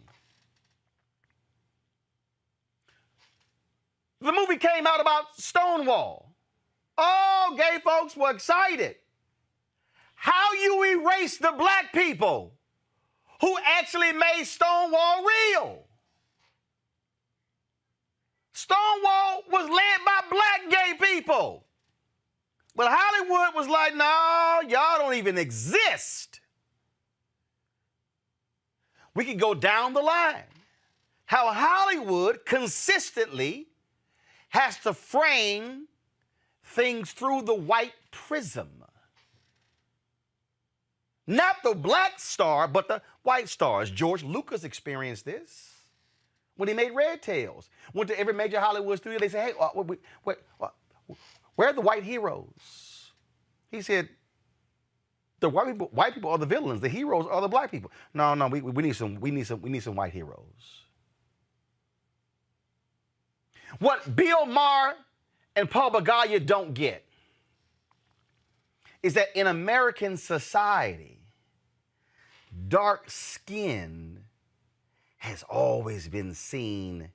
The movie came out about Stonewall. Oh, gay folks were excited. How you erase the black people who actually made Stonewall real? Stonewall was led by black gay people. But Hollywood was like, no, y'all don't even exist. We can go down the line. How Hollywood consistently has to frame things through the white prism. Not the black star, but the white stars. George Lucas experienced this when he made Red Tails. Went to every major Hollywood studio. They said, hey, where are the white heroes? He said, the white people are the villains. The heroes are the black people. No, we need some white heroes. What Bill Maher and Paul Begalia don't get is that in American society, dark skin has always been seen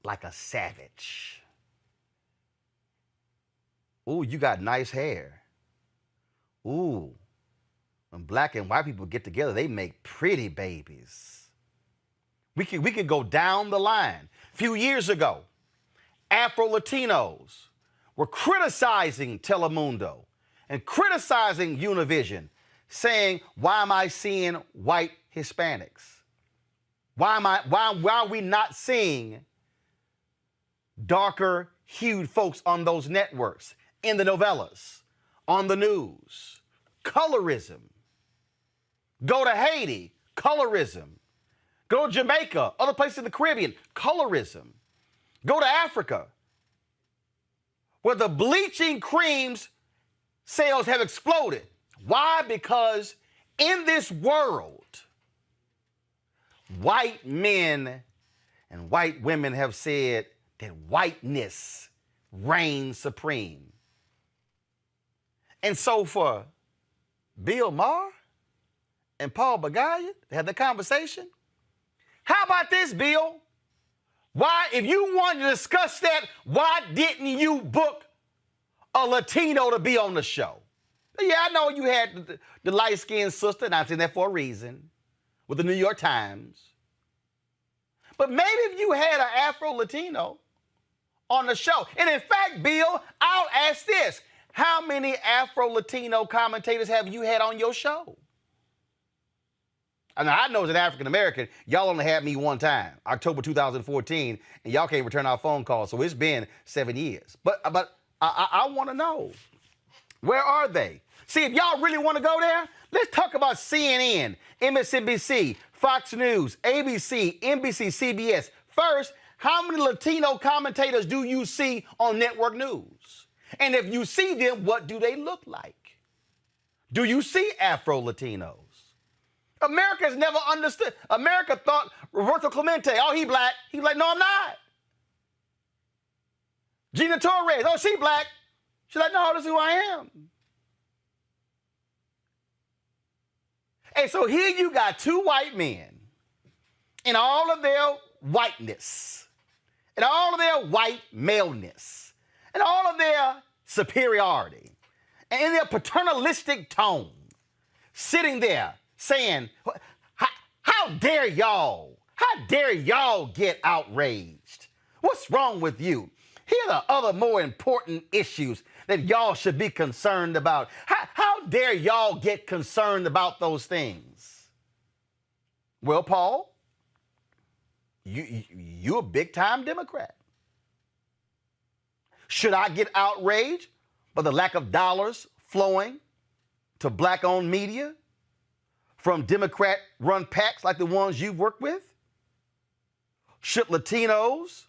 like a savage. Ooh, you got nice hair. Ooh, when black and white people get together, they make pretty babies. We could go down the line. A few years ago, Afro-Latinos were criticizing Telemundo and criticizing Univision, saying, why am I seeing white Hispanics? Why are we not seeing darker hued folks on those networks, in the novellas, on the news? Colorism. Go to Haiti, colorism. Go to Jamaica, other places in the Caribbean, colorism. Go to Africa, where the bleaching creams sales have exploded. Why? Because in this world, white men and white women have said that whiteness reigns supreme. And so for Bill Maher and Paul Bagaya to have the conversation, how about this, Bill? Why, if you wanted to discuss that, why didn't you book a Latino to be on the show? Yeah, I know you had the light-skinned sister, and I'm saying that for a reason, with the New York Times. But maybe if you had an Afro-Latino on the show, and in fact, Bill, I'll ask this. How many Afro-Latino commentators have you had on your show? I know as an African-American, y'all only had me one time, October 2014, and y'all can't return our phone calls, so it's been 7 years. But I want to know, where are they? See, if y'all really want to go there, let's talk about CNN, MSNBC, Fox News, ABC, NBC, CBS. First, how many Latino commentators do you see on network news? And if you see them, what do they look like? Do you see Afro-Latinos? America's never understood. America thought Roberto Clemente, oh, he black. He's like, no, I'm not. Gina Torres, oh, she black. She's like, no, this is who I am. And so here you got two white men in all of their whiteness, and all of their white maleness, and all of their superiority, and in their paternalistic tone, sitting there saying, how dare y'all? How dare y'all get outraged? What's wrong with you? Here are the other more important issues that y'all should be concerned about. How dare y'all get concerned about those things? Well, Paul, you're a big-time Democrat. Should I get outraged by the lack of dollars flowing to black-owned media from Democrat-run PACs like the ones you've worked with? Should Latinos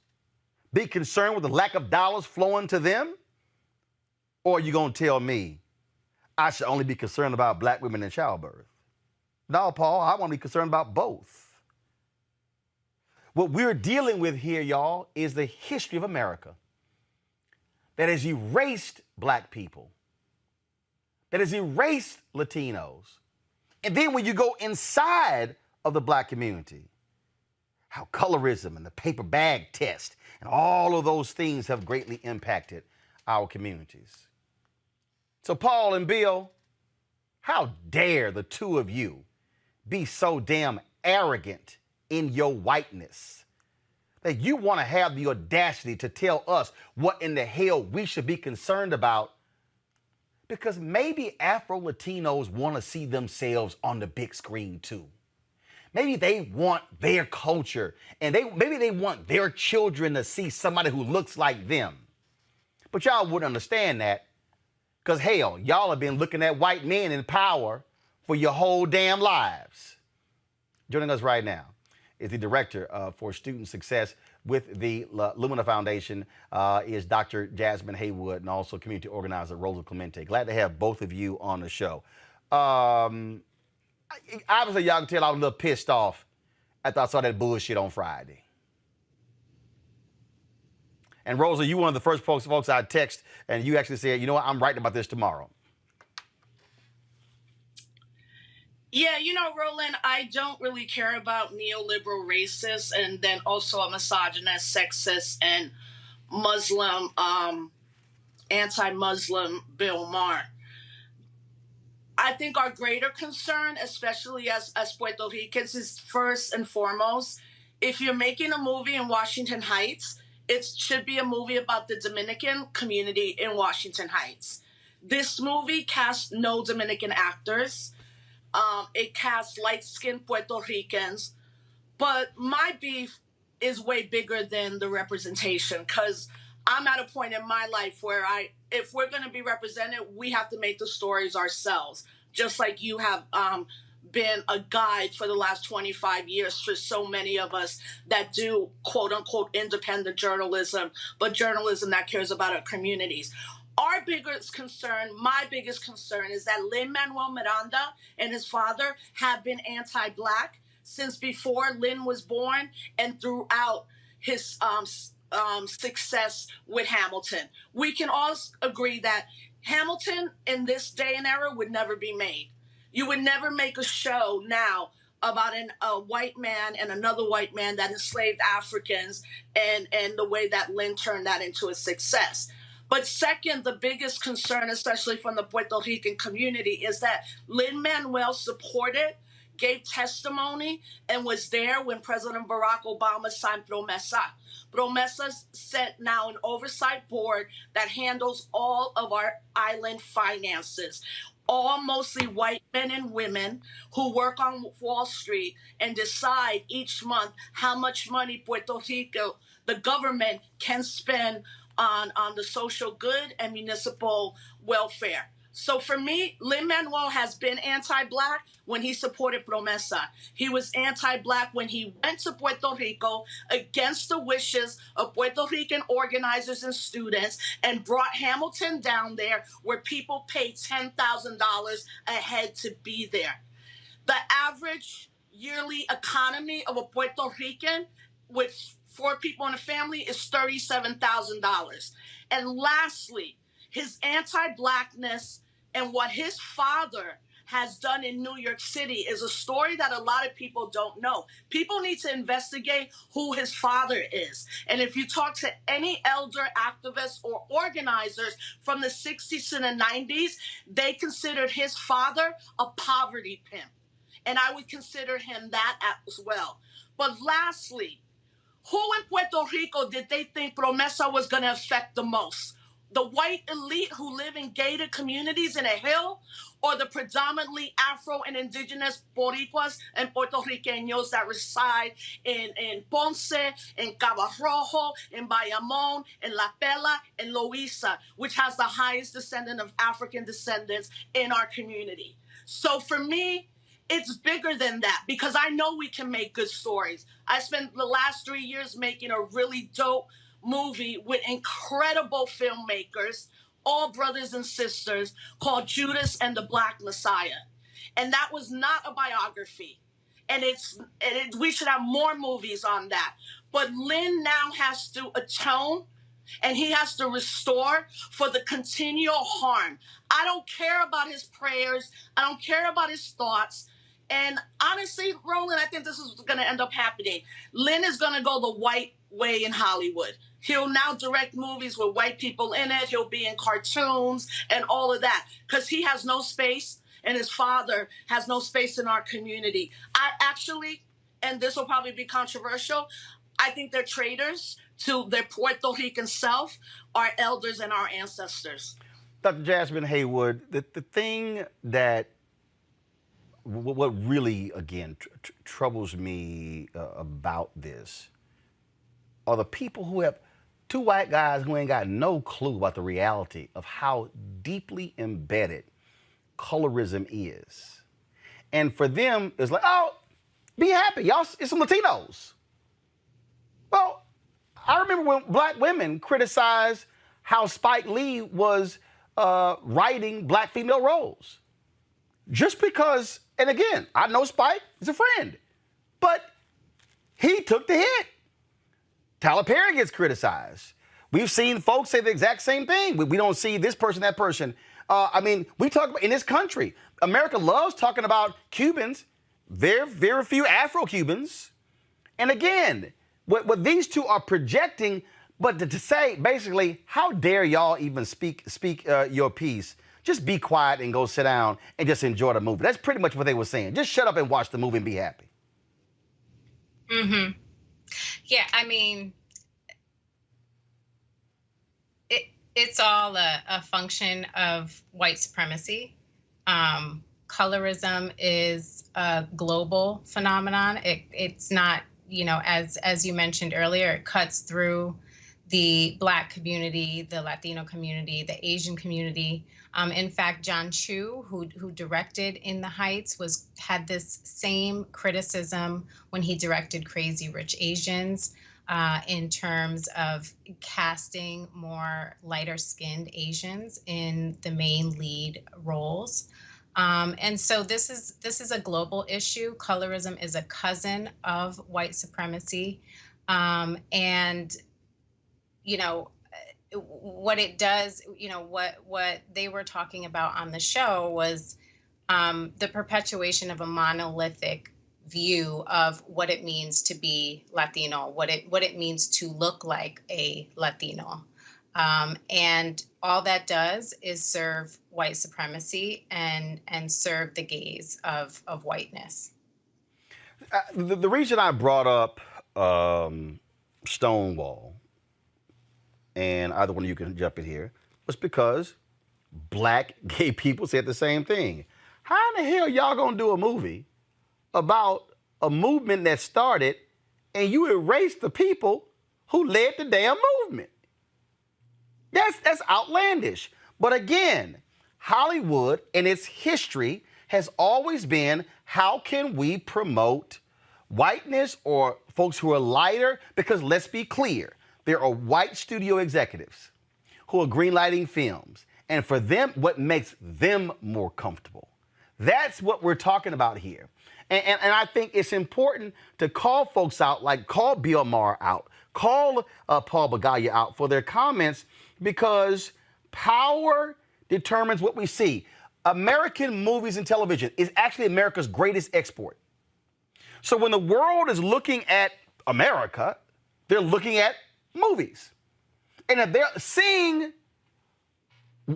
be concerned with the lack of dollars flowing to them? Or are you going to tell me I should only be concerned about black women in childbirth? No, Paul, I want to be concerned about both. What we're dealing with here, y'all, is the history of America that has erased black people, that has erased Latinos. And then when you go inside of the black community, how colorism and the paper bag test and all of those things have greatly impacted our communities. So Paul and Bill, how dare the two of you be so damn arrogant in your whiteness that you want to have the audacity to tell us what in the hell we should be concerned about, because maybe Afro-Latinos want to see themselves on the big screen too. Maybe they want their culture, and maybe they want their children to see somebody who looks like them. But y'all wouldn't understand that, because hell, y'all have been looking at white men in power for your whole damn lives. Joining us right now is the director for student success with the Lumina Foundation, is Dr. Jasmine Haywood, and also community organizer Roland Clemente. Glad to have both of you on the show. Obviously, y'all can tell I was a little pissed off after I saw that bullshit on Friday. And Rosa, you were one of the first folks I text, and you actually said, you know what, I'm writing about this tomorrow. Yeah, you know, Roland, I don't really care about neoliberal racists and then also a misogynist, sexist, and Muslim, anti-Muslim Bill Maher. I think our greater concern, especially as Puerto Ricans, is first and foremost, if you're making a movie in Washington Heights, it should be a movie about the Dominican community in Washington Heights. This movie cast no Dominican actors. It casts light-skinned Puerto Ricans. But my beef is way bigger than the representation, because I'm at a point in my life where if we're going to be represented, we have to make the stories ourselves. Just like you have been a guide for the last 25 years for so many of us that do quote unquote independent journalism, but journalism that cares about our communities. Our biggest concern, my biggest concern, is that Lin-Manuel Miranda and his father have been anti-Black since before Lin was born and throughout his success with Hamilton. We can all agree that Hamilton in this day and era would never be made. You would never make a show now about a white man and another white man that enslaved Africans and the way that Lin turned that into a success. But second, the biggest concern, especially from the Puerto Rican community, is that Lin-Manuel supported, gave testimony, and was there when President Barack Obama signed Promesa. Promesa set now an oversight board that handles all of our island finances. All mostly white men and women who work on Wall Street and decide each month how much money Puerto Rico, the government, can spend on the social good and municipal welfare. So for me, Lin-Manuel has been anti-Black when he supported Promesa. He was anti-Black when he went to Puerto Rico against the wishes of Puerto Rican organizers and students and brought Hamilton down there where people paid $10,000 a head to be there. The average yearly economy of a Puerto Rican with 4 people in a family is $37,000. And lastly, his anti-Blackness and what his father has done in New York City is a story that a lot of people don't know. People need to investigate who his father is. And if you talk to any elder activists or organizers from the 60s and the 90s, they considered his father a poverty pimp. And I would consider him that as well. But lastly, who in Puerto Rico did they think Promesa was going to affect the most? The white elite who live in gated communities in a hill, or the predominantly Afro and indigenous Boricuas and Puerto Ricanos that reside in Ponce, in Cabo Rojo, in Bayamón, in La Pela, and Loíza, which has the highest descendant of African descendants in our community. So for me, it's bigger than that because I know we can make good stories. I spent the last 3 years making a really dope movie with incredible filmmakers, all brothers and sisters, called Judas and the Black Messiah. And that was not a biography. And we should have more movies on that. But Lin now has to atone and he has to restore for the continual harm. I don't care about his prayers. I don't care about his thoughts. And honestly, Roland, I think this is going to end up happening. Lin is going to go the white way in Hollywood. He'll now direct movies with white people in it. He'll be in cartoons and all of that because he has no space and his father has no space in our community. I actually, and this will probably be controversial, I think they're traitors to their Puerto Rican self, our elders and our ancestors. Dr. Jasmine Haywood, the thing that what really, again, troubles me about this are the people who have, 2 white guys who ain't got no clue about the reality of how deeply embedded colorism is. And for them, it's like, oh, be happy, y'all, it's some Latinos. Well, I remember when Black women criticized how Spike Lee was writing Black female roles. Just because, and again, I know Spike is a friend, but he took the hit. Tyler Perry gets criticized. We've seen folks say the exact same thing. We don't see this person, that person. I mean, we talk about in this country, America loves talking about Cubans. Very few Afro-Cubans. And again, what these two are projecting, but to say basically, how dare y'all even speak your piece? Just be quiet and go sit down and just enjoy the movie. That's pretty much what they were saying. Just shut up and watch the movie and be happy. Mm-hmm. Yeah, I mean, it's all a function of white supremacy. Colorism is a global phenomenon. It's not, as you mentioned earlier, it cuts through the Black community, the Latino community, the Asian community. In fact, John Chu, who directed In the Heights, had this same criticism when he directed Crazy Rich Asians, in terms of casting more lighter-skinned Asians in the main lead roles. And so this is a global issue. Colorism is a cousin of white supremacy, and what it does, what they were talking about on the show was the perpetuation of a monolithic view of what it means to be Latino, what it means to look like a Latino. And all that does is serve white supremacy and serve the gaze of whiteness. The reason I brought up Stonewall, and either one of you can jump in here, was because Black gay people said the same thing. How in the hell y'all gonna do a movie about a movement that started and you erase the people who led the damn movement? That's outlandish. But again, Hollywood and its history has always been, how can we promote whiteness or folks who are lighter? Because let's be clear, there are white studio executives who are greenlighting films, and for them, what makes them more comfortable. That's what we're talking about here. And I think it's important to call folks out, like call Bill Maher out, call Paul Bagaya out for their comments, because power determines what we see. American movies and television is actually America's greatest export. So when the world is looking at America, they're looking at movies. And if they're seeing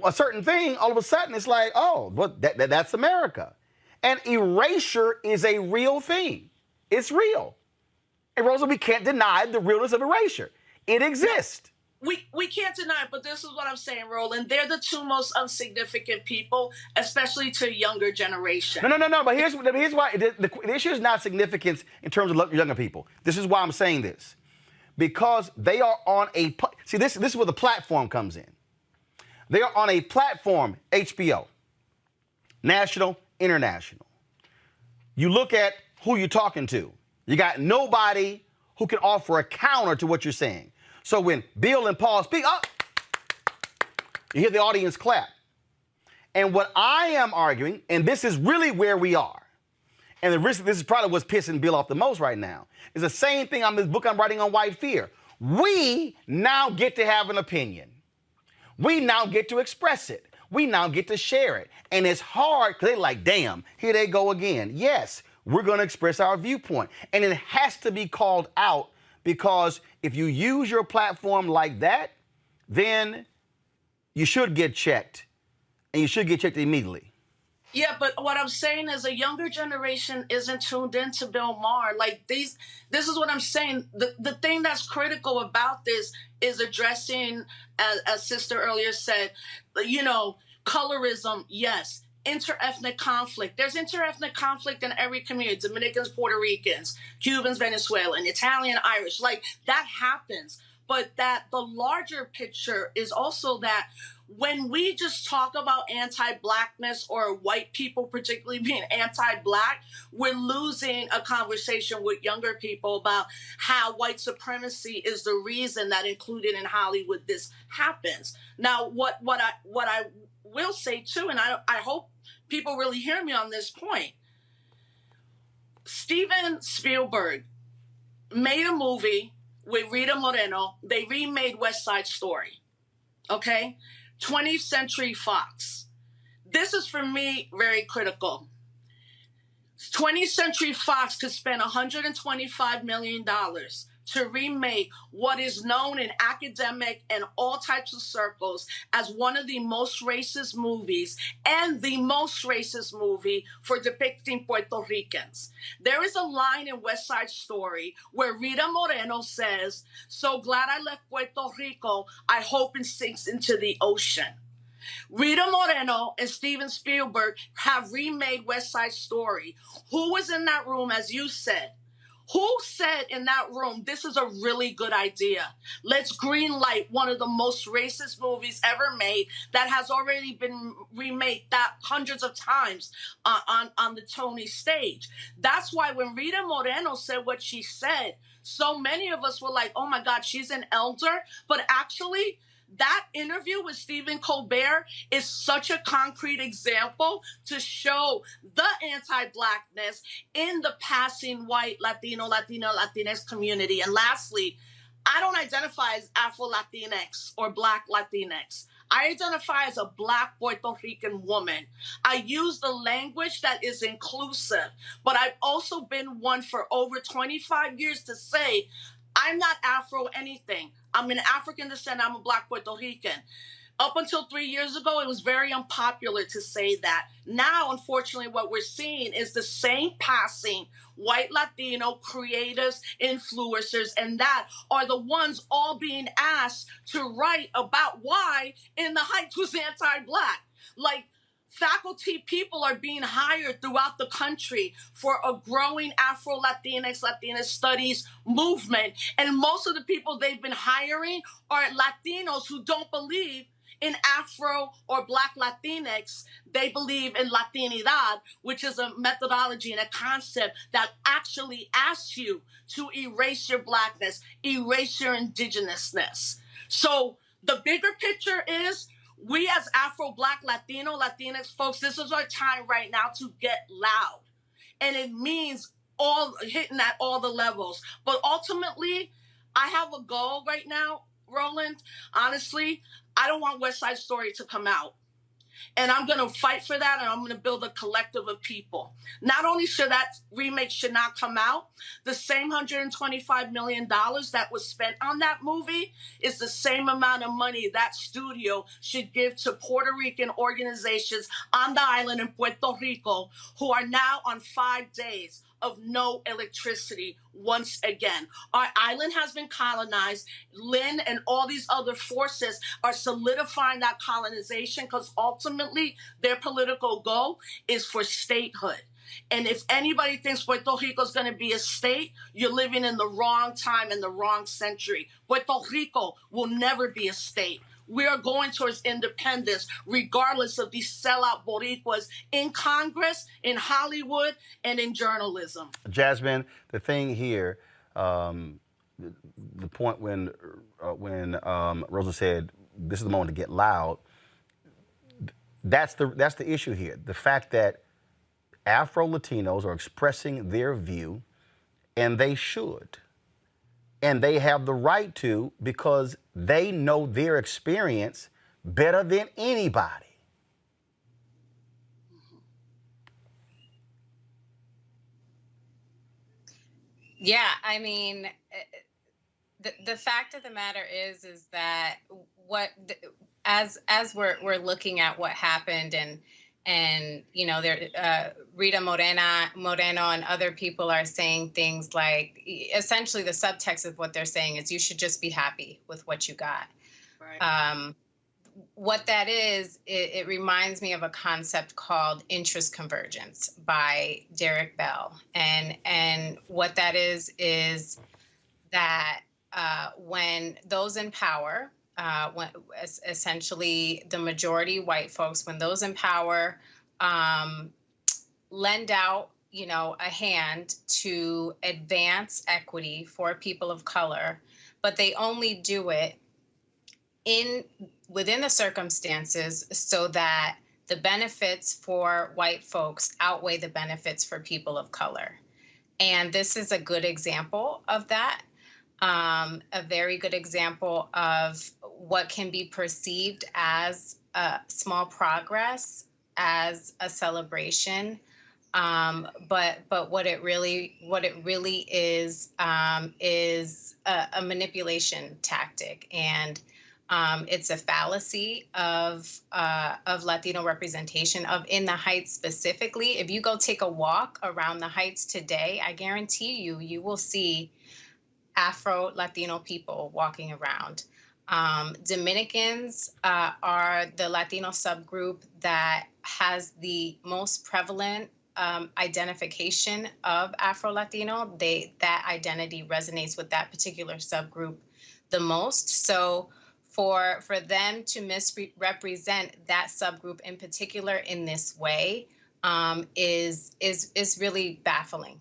a certain thing, all of a sudden it's like, oh, well, that's America. And erasure is a real thing. It's real. And Rosa, we can't deny the realness of erasure. It exists. We can't deny it, but this is what I'm saying, Roland. They're the two most insignificant people, especially to a younger generation. No. But here's why. The issue is not significance in terms of younger people. This is why I'm saying this. Because they are on a... See, this is where the platform comes in. They are on a platform, HBO, national, international. You look at who you're talking to. You got nobody who can offer a counter to what you're saying. So when Bill and Paul speak, you hear the audience clap. And what I am arguing, and this is really where we are, and this is probably what's pissing Bill off the most right now, is the same thing on this book I'm writing on white fear. We now get to have an opinion. We now get to express it. We now get to share it. And it's hard because they're like, damn, here they go again. Yes, we're going to express our viewpoint. And it has to be called out, because if you use your platform like that, then you should get checked. And you should get checked immediately. Yeah, but what I'm saying is a younger generation isn't tuned into Bill Maher. Like this is what I'm saying. The thing that's critical about this is addressing, as Sister earlier said, colorism, yes. Interethnic conflict. There's interethnic conflict in every community. Dominicans, Puerto Ricans, Cubans, Venezuelan, Italian, Irish. Like that happens. But that the larger picture is also that when we just talk about anti-Blackness or white people particularly being anti-Black, we're losing a conversation with younger people about how white supremacy is the reason that included in Hollywood this happens. Now, what I will say too, and I hope people really hear me on this point, Steven Spielberg made a movie with Rita Moreno. They remade West Side Story. Okay? 20th Century Fox. This is, for me, very critical. 20th Century Fox could spend $125 million to remake what is known in academic and all types of circles as one of the most racist movies and the most racist movie for depicting Puerto Ricans. There is a line in West Side Story where Rita Moreno says, "So glad I left Puerto Rico, I hope it sinks into the ocean." Rita Moreno and Steven Spielberg have remade West Side Story. Who was in that room, as you said? Who said in that room, this is a really good idea? Let's green light one of the most racist movies ever made that has already been remade that hundreds of times on the Tony stage. That's why when Rita Moreno said what she said, so many of us were like, oh my God, she's an elder. But actually, that interview with Stephen Colbert is such a concrete example to show the anti-Blackness in the passing white Latinx community. And lastly, I don't identify as Afro-Latinx or Black Latinx. I identify as a Black Puerto Rican woman. I use the language that is inclusive, but I've also been one for over 25 years to say, I'm not Afro anything. I'm an African descent. I'm a Black Puerto Rican. Up until 3 years ago, it was very unpopular to say that. Now, unfortunately, what we're seeing is the same passing white Latino creatives, influencers, and that are the ones all being asked to write about why In the Heights was anti-Black. Like, faculty people are being hired throughout the country for a growing Afro-Latinx, Latina studies movement. And most of the people they've been hiring are Latinos who don't believe in Afro or Black Latinx. They believe in Latinidad, which is a methodology and a concept that actually asks you to erase your Blackness, erase your indigenousness. So the bigger picture is, we as Afro, Black, Latino, Latinx folks, this is our time right now to get loud. And it means hitting at all the levels. But ultimately, I have a goal right now, Roland. Honestly, I don't want West Side Story to come out. And I'm going to fight for that, and I'm going to build a collective of people. Not only should that remake should not come out, the same $125 million that was spent on that movie is the same amount of money that studio should give to Puerto Rican organizations on the island in Puerto Rico who are now on 5 days of no electricity once again. Our island has been colonized. Lynn and all these other forces are solidifying that colonization because ultimately their political goal is for statehood. And if anybody thinks Puerto Rico is going to be a state, you're living in the wrong time, in the wrong century. Puerto Rico will never be a state. We are going towards independence, regardless of these sellout Boricuas in Congress, in Hollywood, and in journalism. Jasmine, the thing here, the point when Rosa said this is the moment to get loud, that's the issue here. The fact that Afro-Latinos are expressing their view, and they should. And they have the right to, because they know their experience better than anybody. Yeah, I mean, the fact of the matter is that as we're looking at what happened, and you know, Rita Moreno and other people are saying things like, essentially the subtext of what they're saying is you should just be happy with what you got. Right. What that is, it reminds me of a concept called interest convergence by Derek Bell. And what that is that when those in power, when essentially the majority white folks, when those in power lend out, you know, a hand to advance equity for people of color, but they only do it within the circumstances so that the benefits for white folks outweigh the benefits for people of color. And this is a good example of that. A very good example of what can be perceived as a small progress, as a celebration, but what it really is a manipulation tactic, and it's a fallacy of Latino representation of in the Heights specifically. If you go take a walk around the Heights today, I guarantee you will see Afro-Latino people walking around. Dominicans are the Latino subgroup that has the most prevalent identification of Afro-Latino, that identity resonates with that particular subgroup the most. So for them to misrepresent that subgroup in particular in this way is really baffling.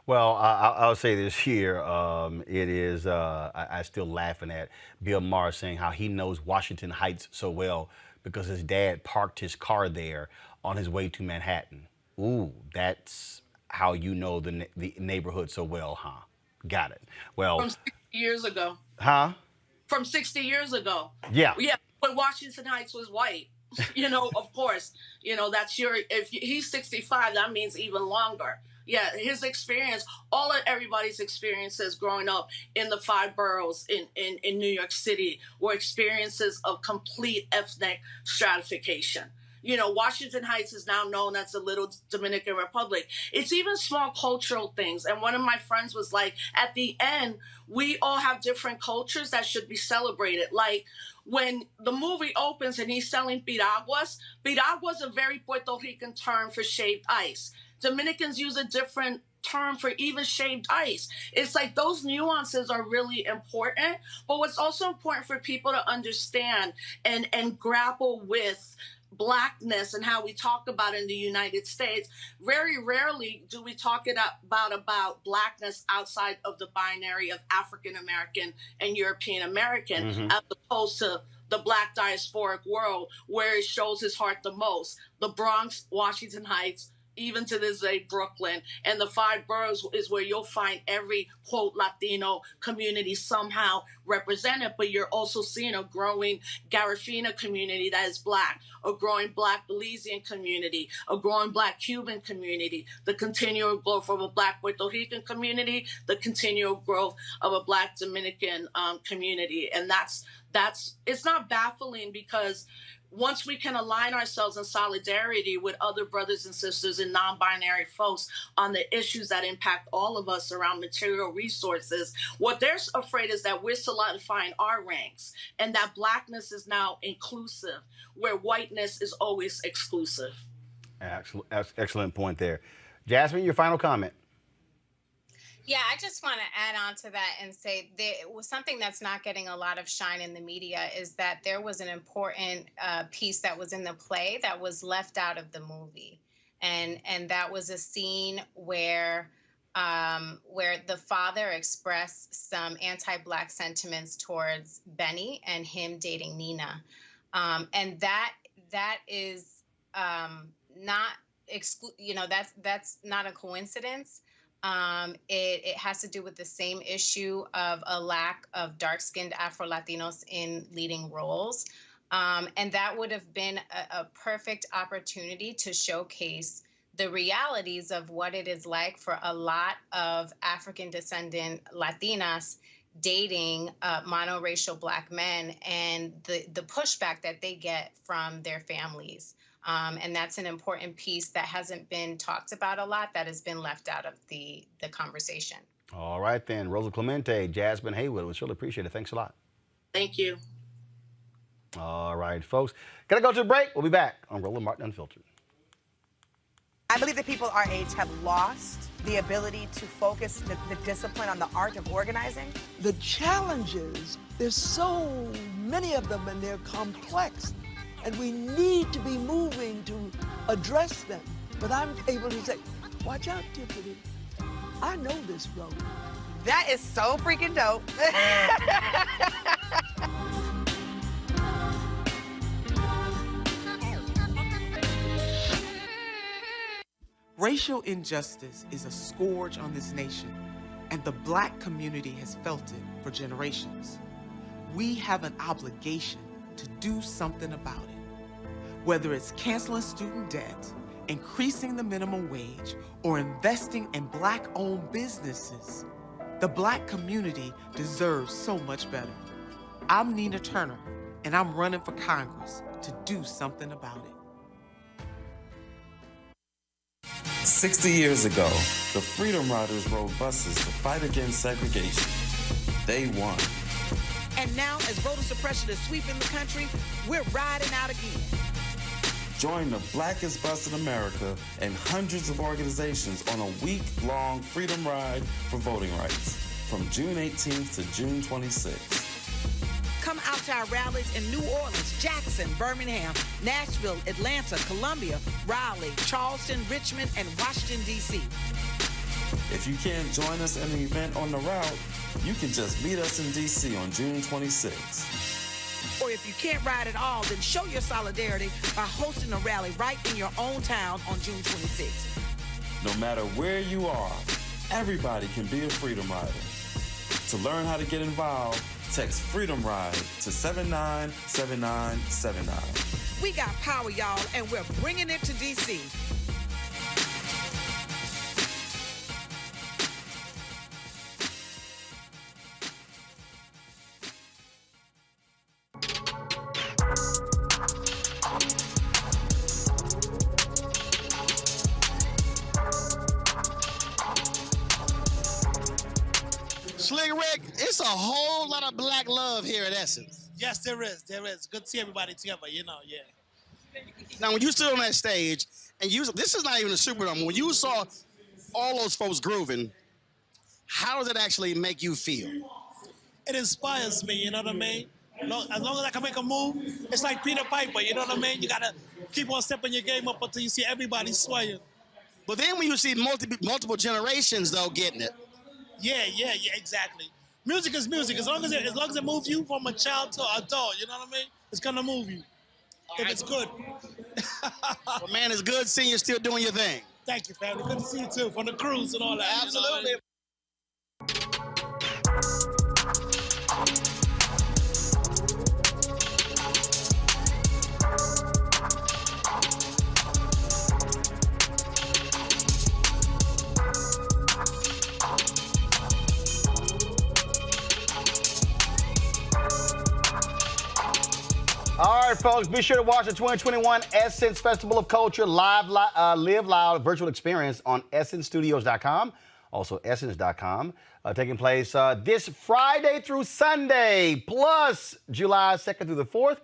Well, I'll say this here. It is, I still laughing at Bill Maher saying how he knows Washington Heights so well because his dad parked his car there on his way to Manhattan. Ooh, that's how you know the neighborhood so well, huh? Got it. Well, From 60 years ago. Huh? From 60 years ago. Yeah. Yeah, when Washington Heights was white. Of course, that's if he's 65, that means even longer. Yeah, his experience, all of everybody's experiences growing up in the 5 boroughs in New York City were experiences of complete ethnic stratification. Washington Heights is now known as the Little Dominican Republic. It's even small cultural things. And one of my friends was like, at the end, we all have different cultures that should be celebrated. Like when the movie opens and he's selling piraguas is a very Puerto Rican term for shaved ice. Dominicans use a different term for even shaved ice. It's like those nuances are really important. But what's also important for people to understand and grapple with Blackness and how we talk about it in the United States, very rarely do we talk about Blackness outside of the binary of African American and European American, as opposed to the Black diasporic world where it shows his heart the most. The Bronx, Washington Heights, even to this day, Brooklyn, and the 5 boroughs is where you'll find every, quote, Latino community somehow represented, but you're also seeing a growing Garifuna community that is Black, a growing Black Belizean community, a growing Black Cuban community, the continual growth of a Black Puerto Rican community, the continual growth of a Black Dominican community. And it's not baffling because once we can align ourselves in solidarity with other brothers and sisters and non-binary folks on the issues that impact all of us around material resources, what they're afraid is that we're solidifying our ranks and that Blackness is now inclusive, where whiteness is always exclusive. Excellent point there. Jasmine, your final comment. Yeah, I just want to add on to that and say there was something that's not getting a lot of shine in the media is that there was an important piece that was in the play that was left out of the movie. And that was a scene where the father expressed some anti-Black sentiments towards Benny and him dating Nina. And that is not that's not a coincidence. It has to do with the same issue of a lack of dark-skinned Afro-Latinos in leading roles. And that would have been a perfect opportunity to showcase the realities of what it is like for a lot of African-descendant Latinas dating monoracial Black men and the pushback that they get from their families. And that's an important piece that hasn't been talked about a lot, that has been left out of the conversation. All right, then. Rosa Clemente, Jasmine Haywood, we really appreciate it. Thanks a lot. Thank you. All right, folks. Gotta go to a break. We'll be back on Roland Martin Unfiltered. I believe that people our age have lost the ability to focus the discipline on the art of organizing. The challenges, there's so many of them and they're complex. And we need to be moving to address them. But I'm able to say, watch out, Tiffany. I know this road. That is so freaking dope. Racial injustice is a scourge on this nation, and the Black community has felt it for generations. We have an obligation to do something about it. Whether it's canceling student debt, increasing the minimum wage, or investing in Black-owned businesses, the Black community deserves so much better. I'm Nina Turner, and I'm running for Congress to do something about it. 60 years ago, the Freedom Riders rode buses to fight against segregation. They won. And now, as voter suppression is sweeping the country, we're riding out again. Join the blackest bus in America and hundreds of organizations on a week-long freedom ride for voting rights from June 18th to June 26th. Come out to our rallies in New Orleans, Jackson, Birmingham, Nashville, Atlanta, Columbia, Raleigh, Charleston, Richmond, and Washington, D.C. If you can't join us in an event on the route, you can just meet us in D.C. on June 26th. Or if you can't ride at all, then show your solidarity by hosting a rally right in your own town on June 26th. No matter where you are, everybody can be a Freedom Rider. To learn how to get involved, text Freedom Ride to 797979. We got power, y'all, and we're bringing it to D.C. Slick Rick, it's a whole lot of black love here at Essence. Yes, there is. There is. Good to see everybody together, yeah. Now, when you stood on that stage, and this is not even a Superdome, when you saw all those folks grooving, how does it actually make you feel? It inspires me, you know what I mean? As long as I can make a move, it's like Peter Piper, you know what I mean? You got to keep on stepping your game up until you see everybody swaying. But then when you see multiple generations, though, getting it. Yeah, exactly. Music is music. As long as it moves you from a child to an adult, you know what I mean? It's gonna move you. If it's good. Well, man, it's good seeing you still doing your thing. Thank you, family. Good to see you too, from the cruise and all that. Absolutely. You know All right, folks, be sure to watch the 2021 Essence Festival of Culture live virtual experience on essencestudios.com, also essence.com, taking place this Friday through Sunday, plus July 2nd through the 4th.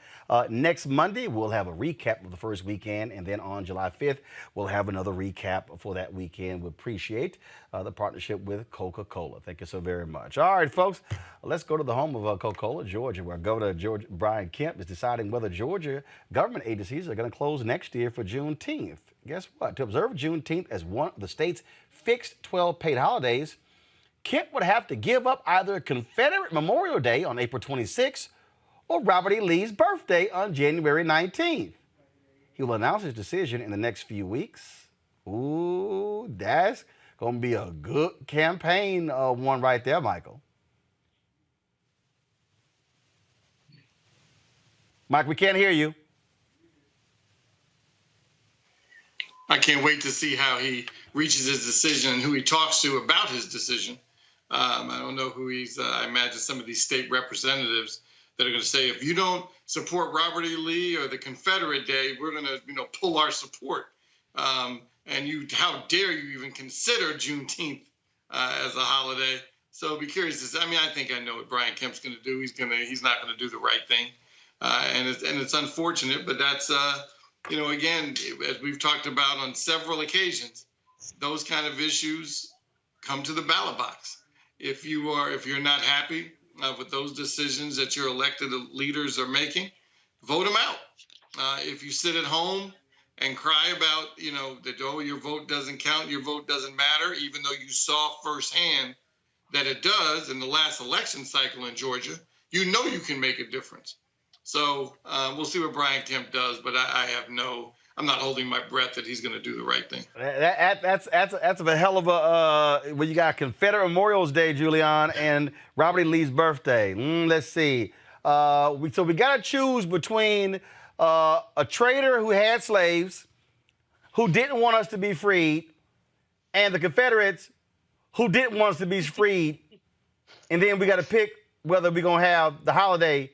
Next Monday, we'll have a recap of the first weekend, and then on July 5th, we'll have another recap for that weekend. We appreciate the partnership with Coca-Cola. Thank you so very much. All right, folks, let's go to the home of Coca-Cola, Georgia, where Governor Brian Kemp is deciding whether Georgia government agencies are going to close next year for Juneteenth. Guess what? To observe Juneteenth as one of the state's fixed 12 paid holidays, Kemp would have to give up either Confederate Memorial Day on April 26th or Robert E. Lee's birthday on January 19th. He will announce his decision in the next few weeks. Ooh, that's going to be a good campaign one right there, Michael. Mike, we can't hear you. I can't wait to see how he reaches his decision and who he talks to about his decision. I don't know who I imagine some of these state representatives that are going to say, if you don't support Robert E. Lee or the Confederate Day, we're going to, pull our support. How dare you even consider Juneteenth as a holiday? So be curious to see. I think I know what Brian Kemp's going to do. He's not going to do the right thing, and it's unfortunate. But that's again, as we've talked about on several occasions, those kind of issues come to the ballot box. If you're not happy with those decisions that your elected leaders are making, vote them out. If you sit at home and cry about, that, your vote doesn't count, your vote doesn't matter, even though you saw firsthand that it does in the last election cycle in Georgia, you can make a difference. So we'll see what Brian Kemp does, but I'm not holding my breath that he's going to do the right thing. That's a hell of a when you got Confederate Memorial Day, Julian, and Robert E. Lee's birthday. Let's see. So we got to choose between a trader who had slaves, who didn't want us to be freed, and the Confederates who didn't want us to be freed. And then we got to pick whether we're going to have the holiday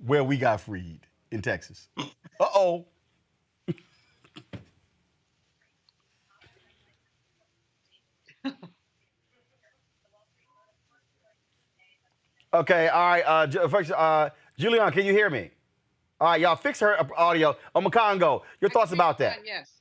where we got freed in Texas. Uh-oh. Okay, all right. First, Julian, can you hear me? All right, y'all, fix her audio. Makongo, your thoughts about that? Yes.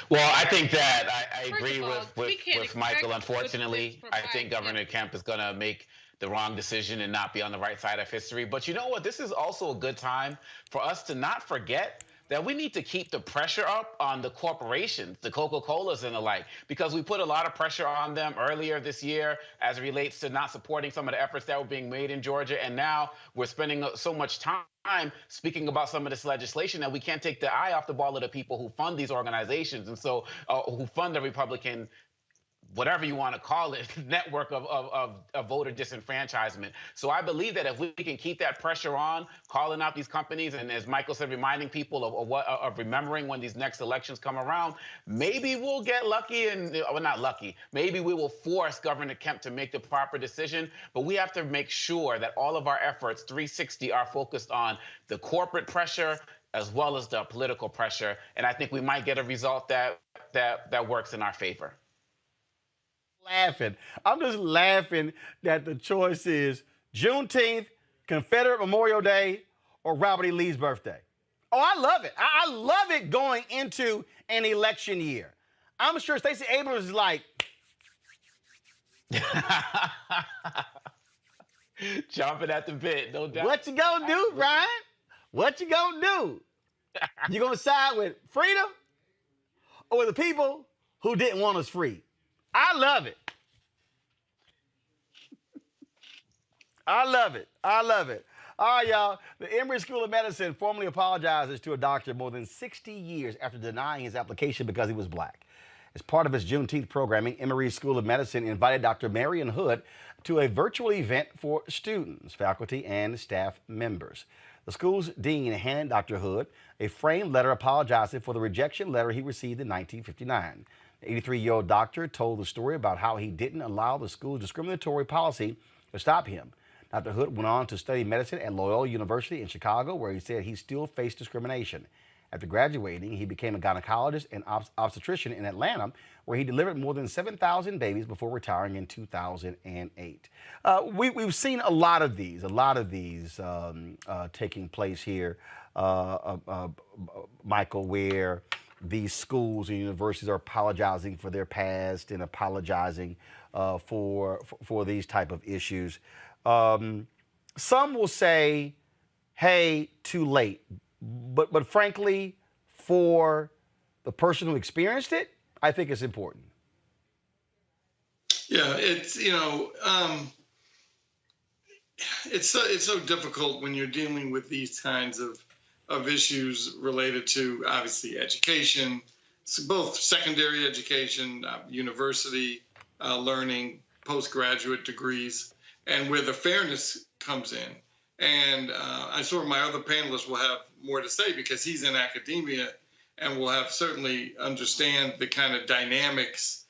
Well, I think that I First agree of all, we can't with Michael. expect Unfortunately, I think Governor Kemp is going to make the wrong decision and not be on the right side of history. But you know what? This is also a good time for us to not forget that we need to keep the pressure up on the corporations, the Coca-Colas and the like, because we put a lot of pressure on them earlier this year as it relates to not supporting some of the efforts that were being made in Georgia. And now we're spending so much time speaking about some of this legislation that we can't take the eye off the ball of the people who fund these organizations and so who fund the Republican, whatever you want to call it, network of voter disenfranchisement. So I believe that if we can keep that pressure on, calling out these companies, and as Michael said, reminding people of remembering when these next elections come around, maybe we'll get lucky and, well, not lucky, maybe we will force Governor Kemp to make the proper decision, but we have to make sure that all of our efforts, 360, are focused on the corporate pressure as well as the political pressure. And I think we might get a result that works in our favor. Laughing. I'm just laughing that the choice is Juneteenth, Confederate Memorial Day, or Robert E. Lee's birthday. Oh, I love it. I love it going into an election year. I'm sure Stacey Abrams is like, jumping at the bit, no doubt. what you gonna do, Brian? What you gonna do? You gonna side with freedom or with the people who didn't want us free? I love it. I love it. I love it. All right, y'all. The Emory School of Medicine formally apologizes to a doctor more than 60 years after denying his application because he was black. As part of its Juneteenth programming, Emory School of Medicine invited Dr. Marion Hood to a virtual event for students, faculty, and staff members. The school's dean handed Dr. Hood a framed letter apologizing for the rejection letter he received in 1959. The 83-year-old doctor told the story about how he didn't allow the school's discriminatory policy to stop him. Dr. Hood went on to study medicine at Loyola University in Chicago, where he said he still faced discrimination. After graduating, he became a gynecologist and obstetrician in Atlanta, where he delivered more than 7,000 babies before retiring in 2008. We've seen a lot of these taking place here, Michael, where these schools and universities are apologizing for their past and apologizing for these type of issues. Some will say, hey, too late. But frankly, for the person who experienced it, I think it's important. Yeah, it's, it's so difficult when you're dealing with these kinds of issues related to, obviously, education, both secondary education, university learning, postgraduate degrees, and where the fairness comes in. And I'm sure my other panelists will have more to say because he's in academia and will have certainly understand the kind of dynamics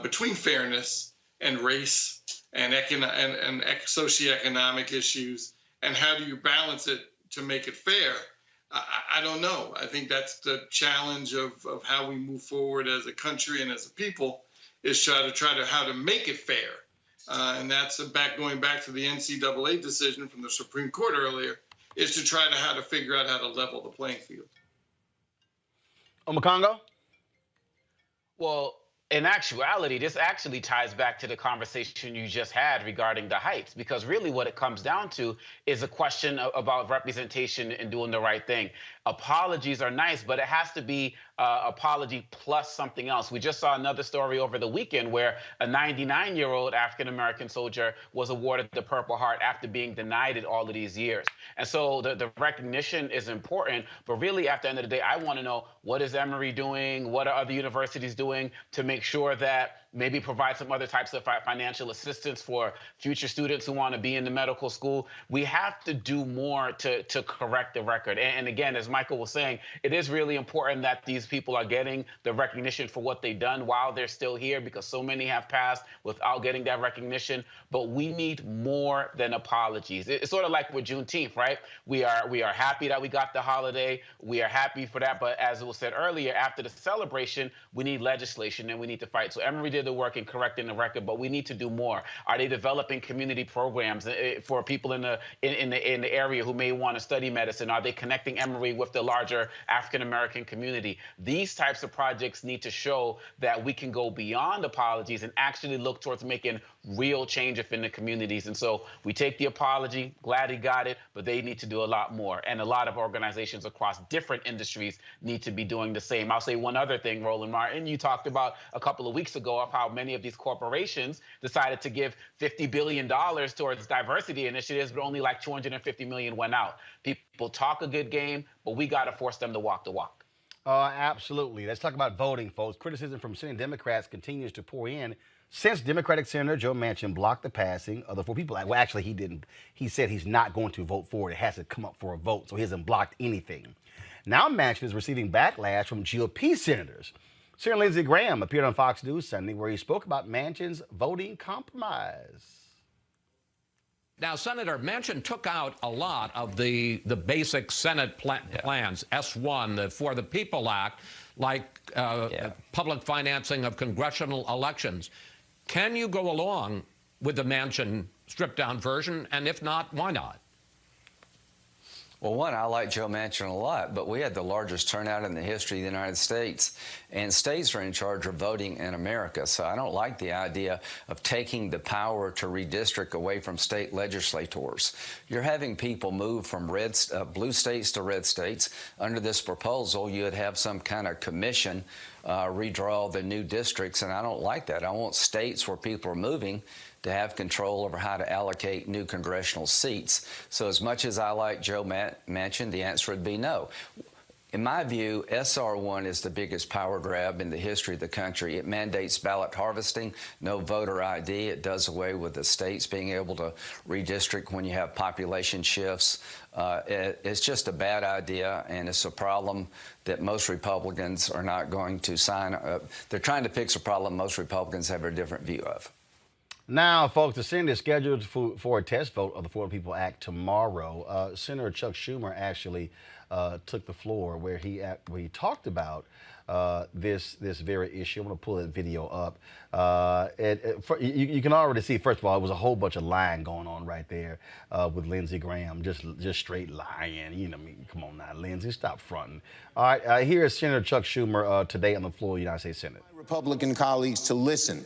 between fairness and race and socioeconomic issues, and how do you balance it to make it fair? I don't know. I think that's the challenge of how we move forward as a country and as a people, is try to how to make it fair. And that's going back to the NCAA decision from the Supreme Court earlier, is to try how to figure out how to level the playing field. Makongo? Well, in actuality, this actually ties back to the conversation you just had regarding the Heights, because really what it comes down to is a question about representation and doing the right thing. Apologies are nice, but it has to be apology plus something else. We just saw another story over the weekend where a 99-year-old African-American soldier was awarded the Purple Heart after being denied it all of these years. And so the recognition is important, but really at the end of the day, I want to know, what is Emory doing? What are other universities doing to make sure that maybe provide some other types of financial assistance for future students who want to be in the medical school? We have to do more to correct the record. And again, as Michael was saying, it is really important that these people are getting the recognition for what they've done while they're still here, because so many have passed without getting that recognition. But we need more than apologies. It's sort of like with Juneteenth, right? We are happy that we got the holiday. We are happy for that. But as it was said earlier, after the celebration, we need legislation and we need to fight. So Emory did the work in correcting the record, but we need to do more. Are they developing community programs for people in the area who may want to study medicine? Are they connecting Emory with the larger African-American community? These types of projects need to show that we can go beyond apologies and actually look towards making real change in the communities. And so we take the apology, glad he got it, but they need to do a lot more. And a lot of organizations across different industries need to be doing the same. I'll say one other thing, Roland Martin. You talked about a couple of weeks ago of how many of these corporations decided to give $50 billion towards diversity initiatives, but only like $250 million went out. People talk a good game, but we got to force them to walk the walk. Absolutely. Let's talk about voting, folks. Criticism from Senate Democrats continues to pour in since Democratic Senator Joe Manchin blocked the passing of the 4 people. Well, actually, he didn't. He said he's not going to vote for it. It has to come up for a vote, so he hasn't blocked anything. Now Manchin is receiving backlash from GOP senators. Senator Lindsey Graham appeared on Fox News Sunday where he spoke about Manchin's voting compromise. Now, Senator Manchin took out a lot of the basic Senate plans, S1, the For the People Act, like public financing of congressional elections. Can you go along with the Manchin stripped-down version? And if not, why not? Well, one, I like Joe Manchin a lot, but we had the largest turnout in the history of the United States, and states are in charge of voting in America. So I don't like the idea of taking the power to redistrict away from state legislators. You're having people move from blue states to red states. Under this proposal, you would have some kind of commission redraw the new districts, and I don't like that. I want states where people are moving to have control over how to allocate new congressional seats. So as much as I like Joe Manchin, the answer would be no. In my view, SR1 is the biggest power grab in the history of the country. It mandates ballot harvesting, no voter ID. It does away with the states being able to redistrict when you have population shifts. It's just a bad idea, and it's a problem that most Republicans are not going to sign up. They're trying to fix a problem most Republicans have a different view of. Now, folks, the Senate is scheduled for a test vote of the For the People Act tomorrow. Senator Chuck Schumer actually took the floor where he talked about this very issue. I'm going to pull that video up. You can already see, first of all, it was a whole bunch of lying going on right there with Lindsey Graham, just straight lying. You know, I mean, come on now, Lindsey, stop fronting. All right, here is Senator Chuck Schumer today on the floor of the United States Senate. Republican colleagues to listen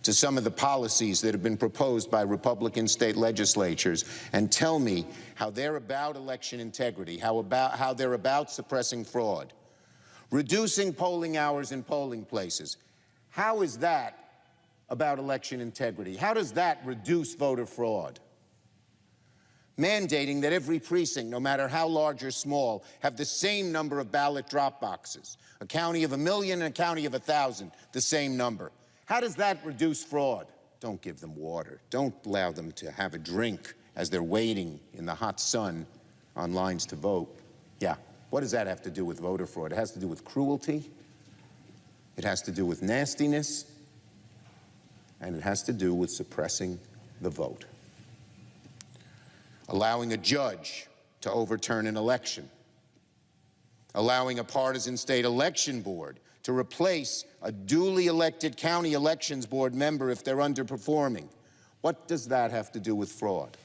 to some of the policies that have been proposed by Republican state legislatures and tell me how they're about election integrity, how they're about suppressing fraud, reducing polling hours in polling places. How is that about election integrity? How does that reduce voter fraud? Mandating that every precinct, no matter how large or small, have the same number of ballot drop boxes. A county of 1 million and a county of 1,000, the same number. How does that reduce fraud? Don't give them water. Don't allow them to have a drink as they're waiting in the hot sun on lines to vote. Yeah, what does that have to do with voter fraud? It has to do with cruelty. It has to do with nastiness. And it has to do with suppressing the vote. Allowing a judge to overturn an election. Allowing a partisan state election board to replace a duly elected county elections board member if they're underperforming. What does that have to do with fraud?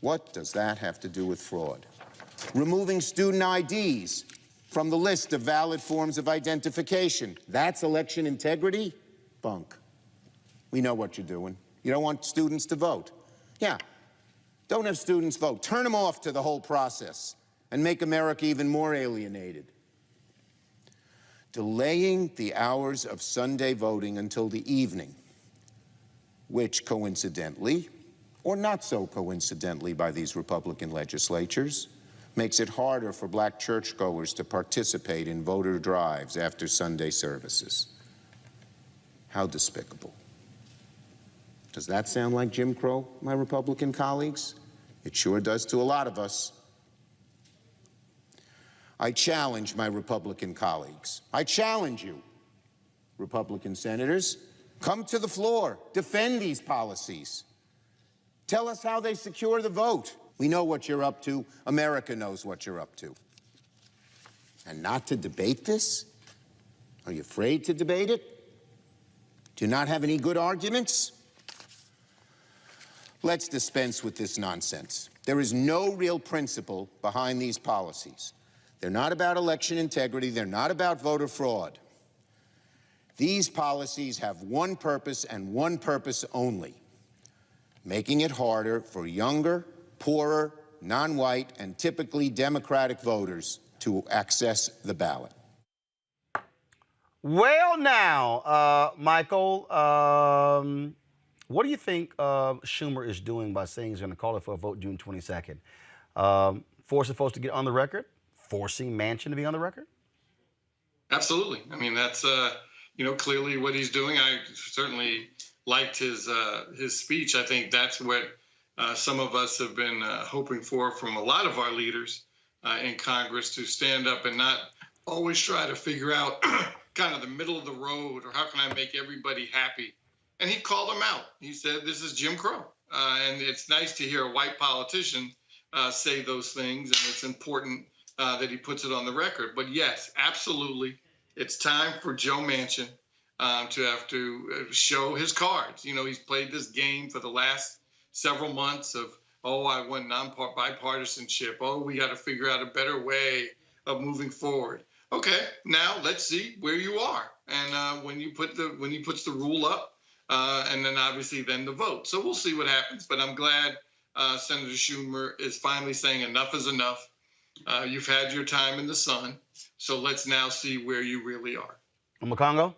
What does that have to do with fraud? Removing student IDs from the list of valid forms of identification. That's election integrity? Bunk. We know what you're doing. You don't want students to vote. Yeah, don't have students vote. Turn them off to the whole process and make America even more alienated. Delaying the hours of Sunday voting until the evening, which coincidentally, or not so coincidentally by these Republican legislatures, makes it harder for black churchgoers to participate in voter drives after Sunday services. How despicable. Does that sound like Jim Crow, my Republican colleagues? It sure does to a lot of us. I challenge my Republican colleagues. I challenge you, Republican senators. Come to the floor. Defend these policies. Tell us how they secure the vote. We know what you're up to. America knows what you're up to. And not to debate this? Are you afraid to debate it? Do you not have any good arguments? Let's dispense with this nonsense. There is no real principle behind these policies. They're not about election integrity. They're not about voter fraud. These policies have one purpose and one purpose only: making it harder for younger, poorer, non-white, and typically Democratic voters to access the ballot. Well, now, Michael, what do you think Schumer is doing by saying he's going to call it for a vote June 22nd? Forcing folks to get on the record? Forcing Manchin to be on the record? Absolutely. I mean, that's clearly what he's doing. I certainly liked his speech. I think that's what some of us have been hoping for from a lot of our leaders in Congress, to stand up and not always try to figure out kind of the middle of the road, or how can I make everybody happy. And he called them out. He said, this is Jim Crow. And it's nice to hear a white politician say those things, and it's important that he puts it on the record. But yes, absolutely, it's time for Joe Manchin to have to show his cards. You know, he's played this game for the last several months of, oh, I want bipartisanship. Oh, we got to figure out a better way of moving forward. Okay, now let's see where you are. And when he puts the rule up, and then obviously then the vote. So we'll see what happens. But I'm glad Senator Schumer is finally saying enough is enough. You've had your time in the sun, so let's now see where you really are. Makongo?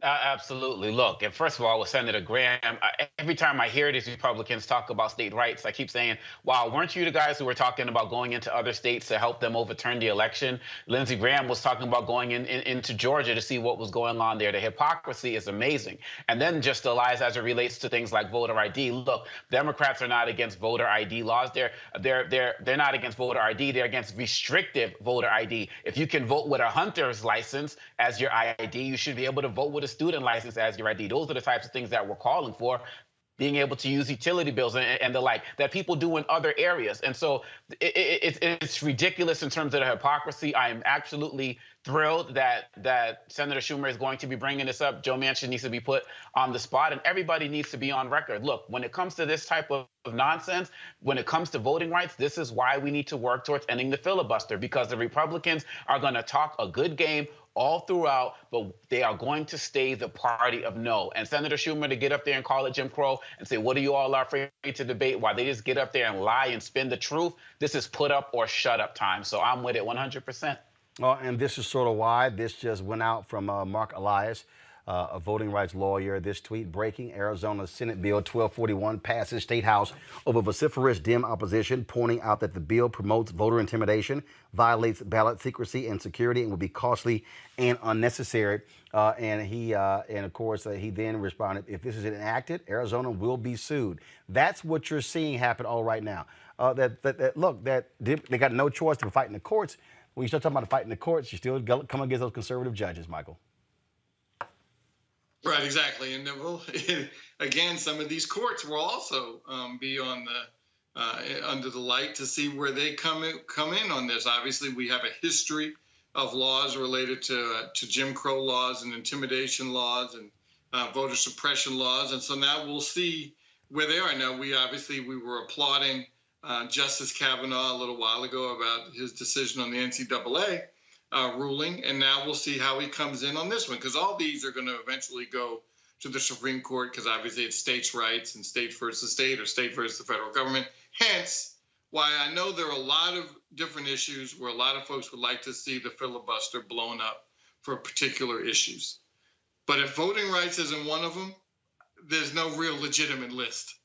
Absolutely. Look, and first of all, with Senator Graham, every time I hear these Republicans talk about state rights, I keep saying, wow, weren't you the guys who were talking about going into other states to help them overturn the election? Lindsey Graham was talking about going into Georgia to see what was going on there. The hypocrisy is amazing. And then just the lies as it relates to things like voter ID. Look, Democrats are not against voter ID laws. They're not against voter ID. They're against restrictive voter ID. If you can vote with a hunter's license as your ID, you should be able to vote with a student license as your ID. Those are the types of things that we're calling for, being able to use utility bills and the like, that people do in other areas. And so it's ridiculous in terms of the hypocrisy. I am absolutely thrilled that Senator Schumer is going to be bringing this up. Joe Manchin needs to be put on the spot, and everybody needs to be on record. Look, when it comes to this type of nonsense, when it comes to voting rights, this is why we need to work towards ending the filibuster, because the Republicans are going to talk a good game all throughout, but they are going to stay the party of no. And Senator Schumer to get up there and call it Jim Crow and say, what are you all afraid to debate, while they just get up there and lie and spin the truth? This is put up or shut up time. So I'm with it 100%. Well, and this is sort of why this just went out from Mark Elias, a voting rights lawyer. This tweet: breaking, Arizona Senate Bill 1241 passes State House over vociferous Dem opposition, pointing out that the bill promotes voter intimidation, violates ballot secrecy and security, and will be costly and unnecessary. And of course, he then responded, if this is enacted, Arizona will be sued. That's what you're seeing happen all right now. Look, they got no choice to fight in the courts. When you start talking about fighting the courts, you still come against those conservative judges, Michael. Right, exactly. And well, again, some of these courts will also be on the under the light to see where they come in on this. Obviously, we have a history of laws related to Jim Crow laws and intimidation laws and voter suppression laws, and so now we'll see where they are. Now, we were applauding Justice Kavanaugh a little while ago about his decision on the NCAA ruling, and now we'll see how he comes in on this one, because all these are going to eventually go to the Supreme Court, because obviously it's states' rights and state versus state or state versus the federal government. Hence, why I know there are a lot of different issues where a lot of folks would like to see the filibuster blown up for particular issues. But if voting rights isn't one of them, there's no real legitimate list.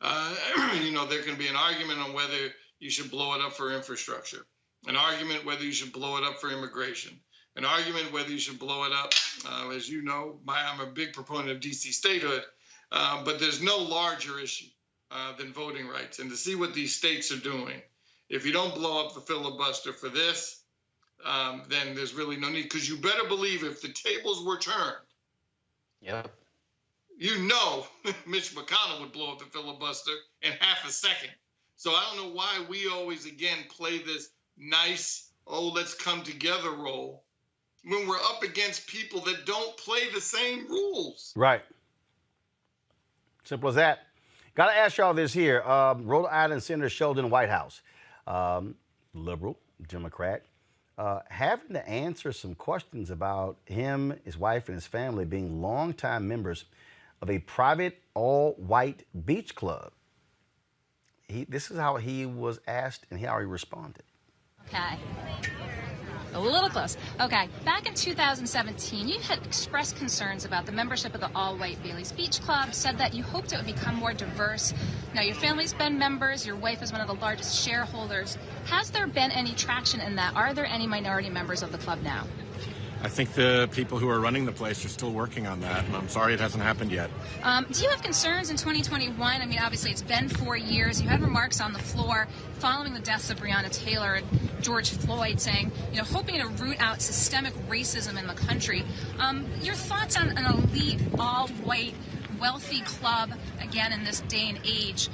There can be an argument on whether you should blow it up for infrastructure, an argument whether you should blow it up for immigration, an argument whether you should blow it up. As you know, I'm a big proponent of D.C. statehood, but there's no larger issue than voting rights. And to see what these states are doing, if you don't blow up the filibuster for this, then there's really no need. Because you better believe if the tables were turned, yep, you know Mitch McConnell would blow up the filibuster in half a second. So I don't know why we always, again, play this nice, oh, let's come together role when we're up against people that don't play the same rules. Right. Simple as that. Got to ask y'all this here. Rhode Island Senator Sheldon Whitehouse, liberal, Democrat, having to answer some questions about him, his wife, and his family being longtime members of a private all-white beach club. This is how he was asked and how he responded. Okay. A little close. Okay. Back in 2017, you had expressed concerns about the membership of the all-white Bailey's Beach Club, said that you hoped it would become more diverse. Now, your family's been members. Your wife is one of the largest shareholders. Has there been any traction in that? Are there any minority members of the club now? I think the people who are running the place are still working on that, and I'm sorry it hasn't happened yet. Do you have concerns in 2021? I mean, obviously, it's been 4 years. You had remarks on the floor following the deaths of Breonna Taylor and George Floyd saying, hoping to root out systemic racism in the country. Your thoughts on an elite, all-white, wealthy club, again, in this day and age?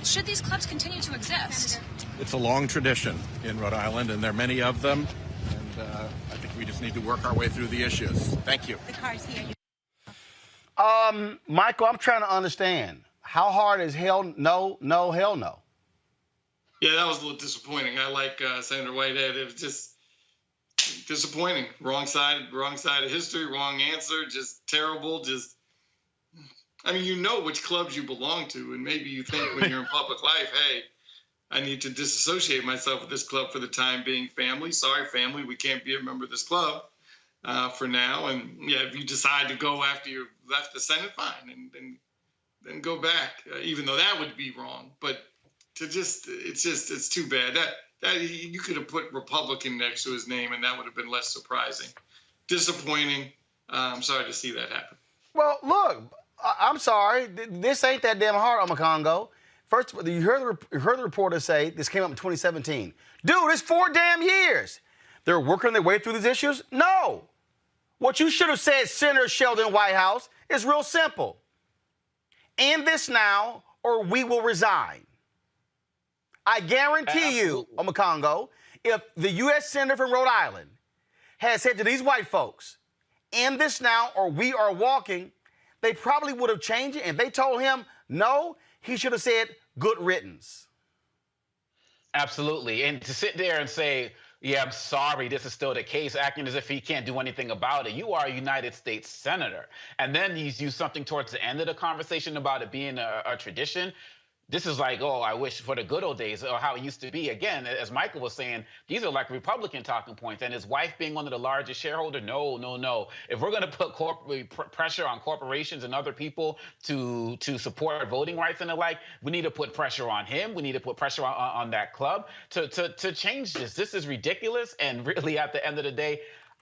Should these clubs continue to exist? It's a long tradition in Rhode Island, and there are many of them. I think we just need to work our way through the issues. Thank you. The car's here. Michael, I'm trying to understand. How hard is hell no, hell no? Yeah, that was a little disappointing. I like Senator Whitehead. It was just disappointing. Wrong side of history, wrong answer, just terrible. I mean, you know which clubs you belong to, and maybe you think when you're in public life, hey, I need to disassociate myself with this club for the time being. Family, sorry, family, we can't be a member of this club for now. And yeah, if you decide to go after you left the Senate, fine, and then go back, even though that would be wrong. But it's too bad. That you could have put Republican next to his name, and that would have been less surprising. Disappointing. I'm sorry to see that happen. Well, look, I'm sorry. This ain't that damn hard, Congo. First, you heard the reporter say, this came up in 2017. Dude, it's 4 damn years. They're working their way through these issues? No. What you should have said, Senator Sheldon Whitehouse, is real simple. End this now or we will resign. I guarantee you, Congo, if the U.S. Senator from Rhode Island had said to these white folks, end this now or we are walking, they probably would have changed it. And they told him no, he should have said, good riddance. Absolutely. And to sit there and say, yeah, I'm sorry, this is still the case, acting as if he can't do anything about it. You are a United States Senator. And then he's used something towards the end of the conversation about it being a tradition. This is like, oh, I wish for the good old days or how it used to be. Again, as Michael was saying, these are like Republican talking points. And his wife being one of the largest shareholders, no. If we're going to put pressure on corporations and other people to support voting rights and the like, we need to put pressure on him. We need to put pressure on that club to change this. This is ridiculous. And really, at the end of the day,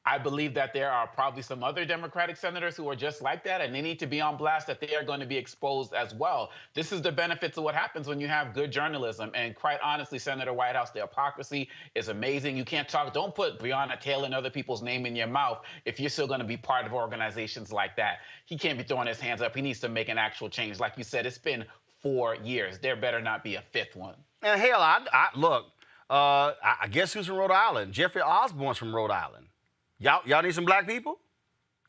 I believe that there are probably some other Democratic senators who are just like that, and they need to be on blast that they are going to be exposed as well. This is the benefits of what happens when you have good journalism. And quite honestly, Senator Whitehouse, the hypocrisy is amazing. You can't talk. Don't put Breonna Taylor and other people's name in your mouth if you're still going to be part of organizations like that. He can't be throwing his hands up. He needs to make an actual change. Like you said, it's been 4 years. There better not be a 5th one. And hell, I guess who's from Rhode Island? Jeffrey Osborne's from Rhode Island. Y'all need some black people?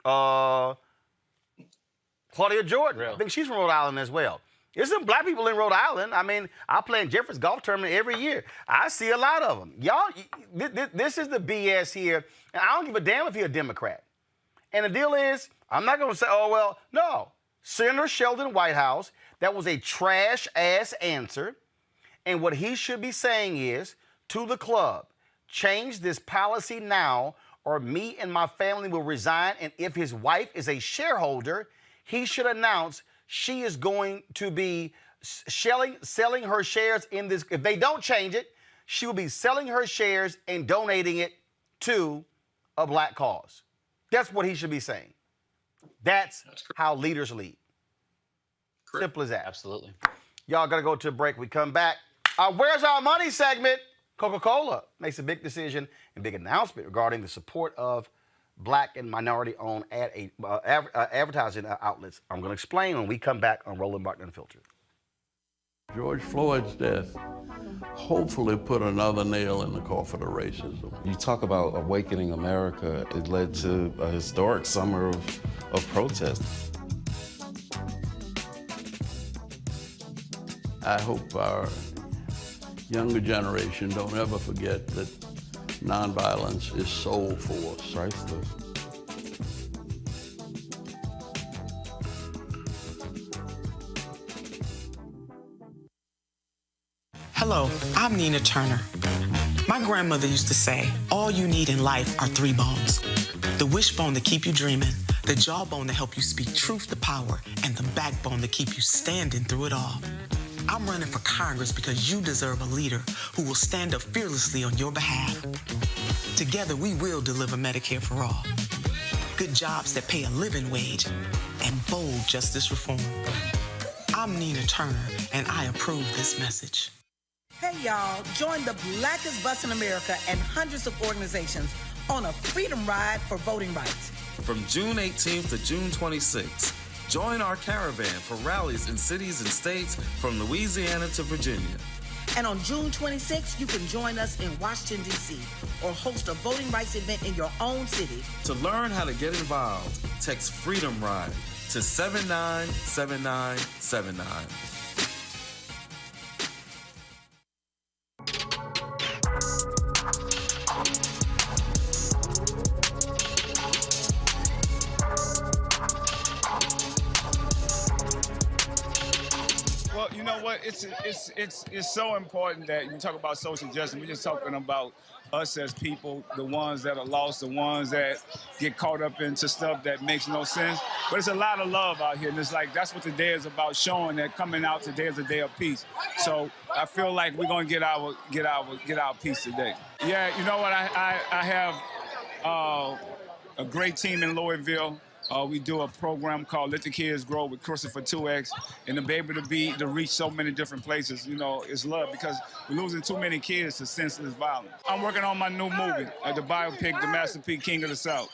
Claudia Jordan. I think she's from Rhode Island as well. There's some black people in Rhode Island. I mean, I play in Jeffrey's golf tournament every year. I see a lot of them. Y'all, this is the BS here. And I don't give a damn if you're a Democrat. And the deal is, I'm not going to say, oh, well, no. Senator Sheldon Whitehouse, that was a trash-ass answer. And what he should be saying is, to the club, change this policy now or me and my family will resign. And if his wife is a shareholder, he should announce she is going to be selling her shares in this. If they don't change it, she will be selling her shares and donating it to a black cause. That's what he should be saying. That's how leaders lead. Simple as that. Absolutely. Y'all got to go to a break. We come back. Where's our money segment? Coca-Cola makes a big decision and big announcement regarding the support of Black and minority-owned advertising outlets. I'm going to explain when we come back on Roland Martin Unfiltered. George Floyd's death hopefully put another nail in the coffin of racism. You talk about awakening America. It led to a historic summer of protest. I hope our younger generation don't ever forget that nonviolence is soul force. Priceless. Hello, I'm Nina Turner. My grandmother used to say, all you need in life are 3 bones. The wishbone to keep you dreaming, the jawbone to help you speak truth to power, and the backbone to keep you standing through it all. I'm running for Congress because you deserve a leader who will stand up fearlessly on your behalf. Together, we will deliver Medicare for all, good jobs that pay a living wage, and bold justice reform. I'm Nina Turner, and I approve this message. Hey, y'all, join the blackest bus in America and hundreds of organizations on a freedom ride for voting rights. From June 18th to June 26th, join our caravan for rallies in cities and states from Louisiana to Virginia. And on June 26th, you can join us in Washington, D.C., or host a voting rights event in your own city. To learn how to get involved, text Freedom Ride to 797979. Well, you know what? It's so important that you talk about social justice. We're just talking about us as people, the ones that are lost, the ones that get caught up into stuff that makes no sense. But it's a lot of love out here, and it's like that's what the day is about, showing that coming out today is a day of peace. So I feel like we're gonna get our peace today. Yeah, you know what? I have a great team in Louisville. We do a program called Let the Kids Grow with Christopher 2X, and to be able to reach so many different places, you know, it's love because we're losing too many kids to senseless violence. I'm working on my new movie, the biopic, The Masterpiece King of the South.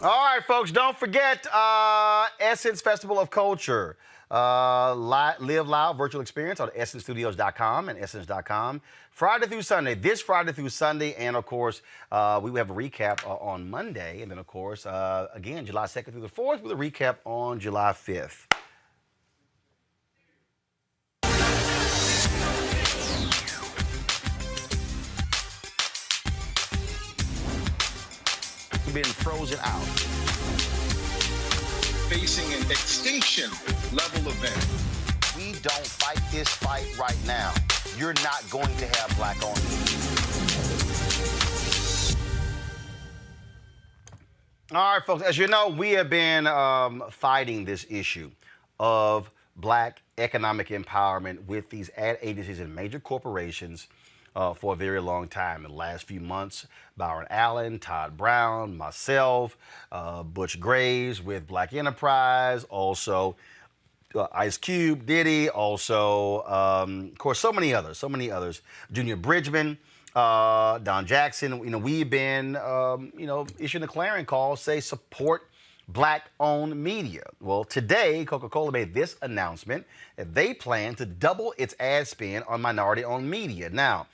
All right, folks, don't forget Essence Festival of Culture. Live live virtual experience on EssenceStudios.com and Essence.com. Friday through Sunday, this Friday through Sunday. And, of course, we will have a recap on Monday. And then, of course, again, July 2nd through the 4th with a recap on July 5th. Been frozen out. Facing an extinction level event. We don't fight this fight right now. You're not going to have black-owned media. All right, folks, as you know, we have been fighting this issue of black economic empowerment with these ad agencies and major corporations for a very long time. In the last few months, Byron Allen, Todd Brown, myself, Butch Graves with Black Enterprise, also Ice Cube, Diddy, also, of course, so many others. Junior Bridgman, Don Jackson. You know, we've been, issuing a clarion call, say support black-owned media. Well, today, Coca-Cola made this announcement that they plan to double its ad spend on minority-owned media. Now,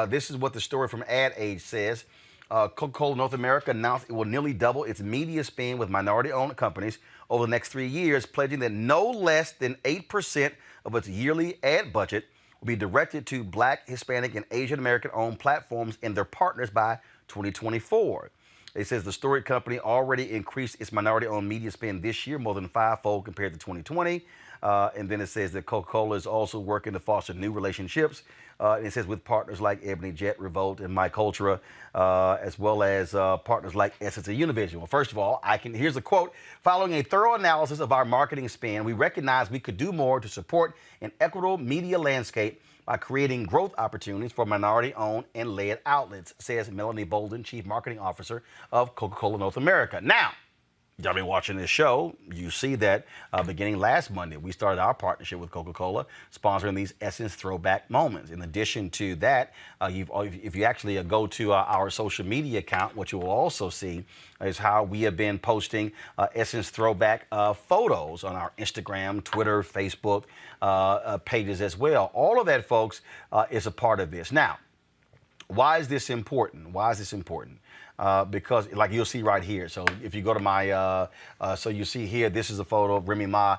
this is what the story from Ad Age says. Coca-Cola North America announced it will nearly double its media spend with minority-owned companies over the next 3 years, pledging that no less than 8% of its yearly ad budget will be directed to Black, Hispanic, and Asian American-owned platforms and their partners by 2024. It says the storied company already increased its minority-owned media spend this year more than fivefold compared to 2020. And then it says that Coca-Cola is also working to foster new relationships. And it says with partners like Ebony Jet, Revolt, and Mike Ultra, as well as partners like Essence and Univision. Well, first of all, here's a quote. Following a thorough analysis of our marketing spend, we recognize we could do more to support an equitable media landscape by creating growth opportunities for minority-owned and led outlets, says Melanie Bolden, Chief Marketing Officer of Coca-Cola North America. Now, y'all been watching this show, you see that beginning last Monday, we started our partnership with Coca-Cola, sponsoring these Essence Throwback moments. In addition to that, if you actually go to our social media account, what you will also see is how we have been posting Essence Throwback photos on our Instagram, Twitter, Facebook pages as well. All of that, folks, is a part of this. Now, why is this important? Why is this important? Because like you'll see right here. So if you go to my, so you see here, this is a photo of Remy Ma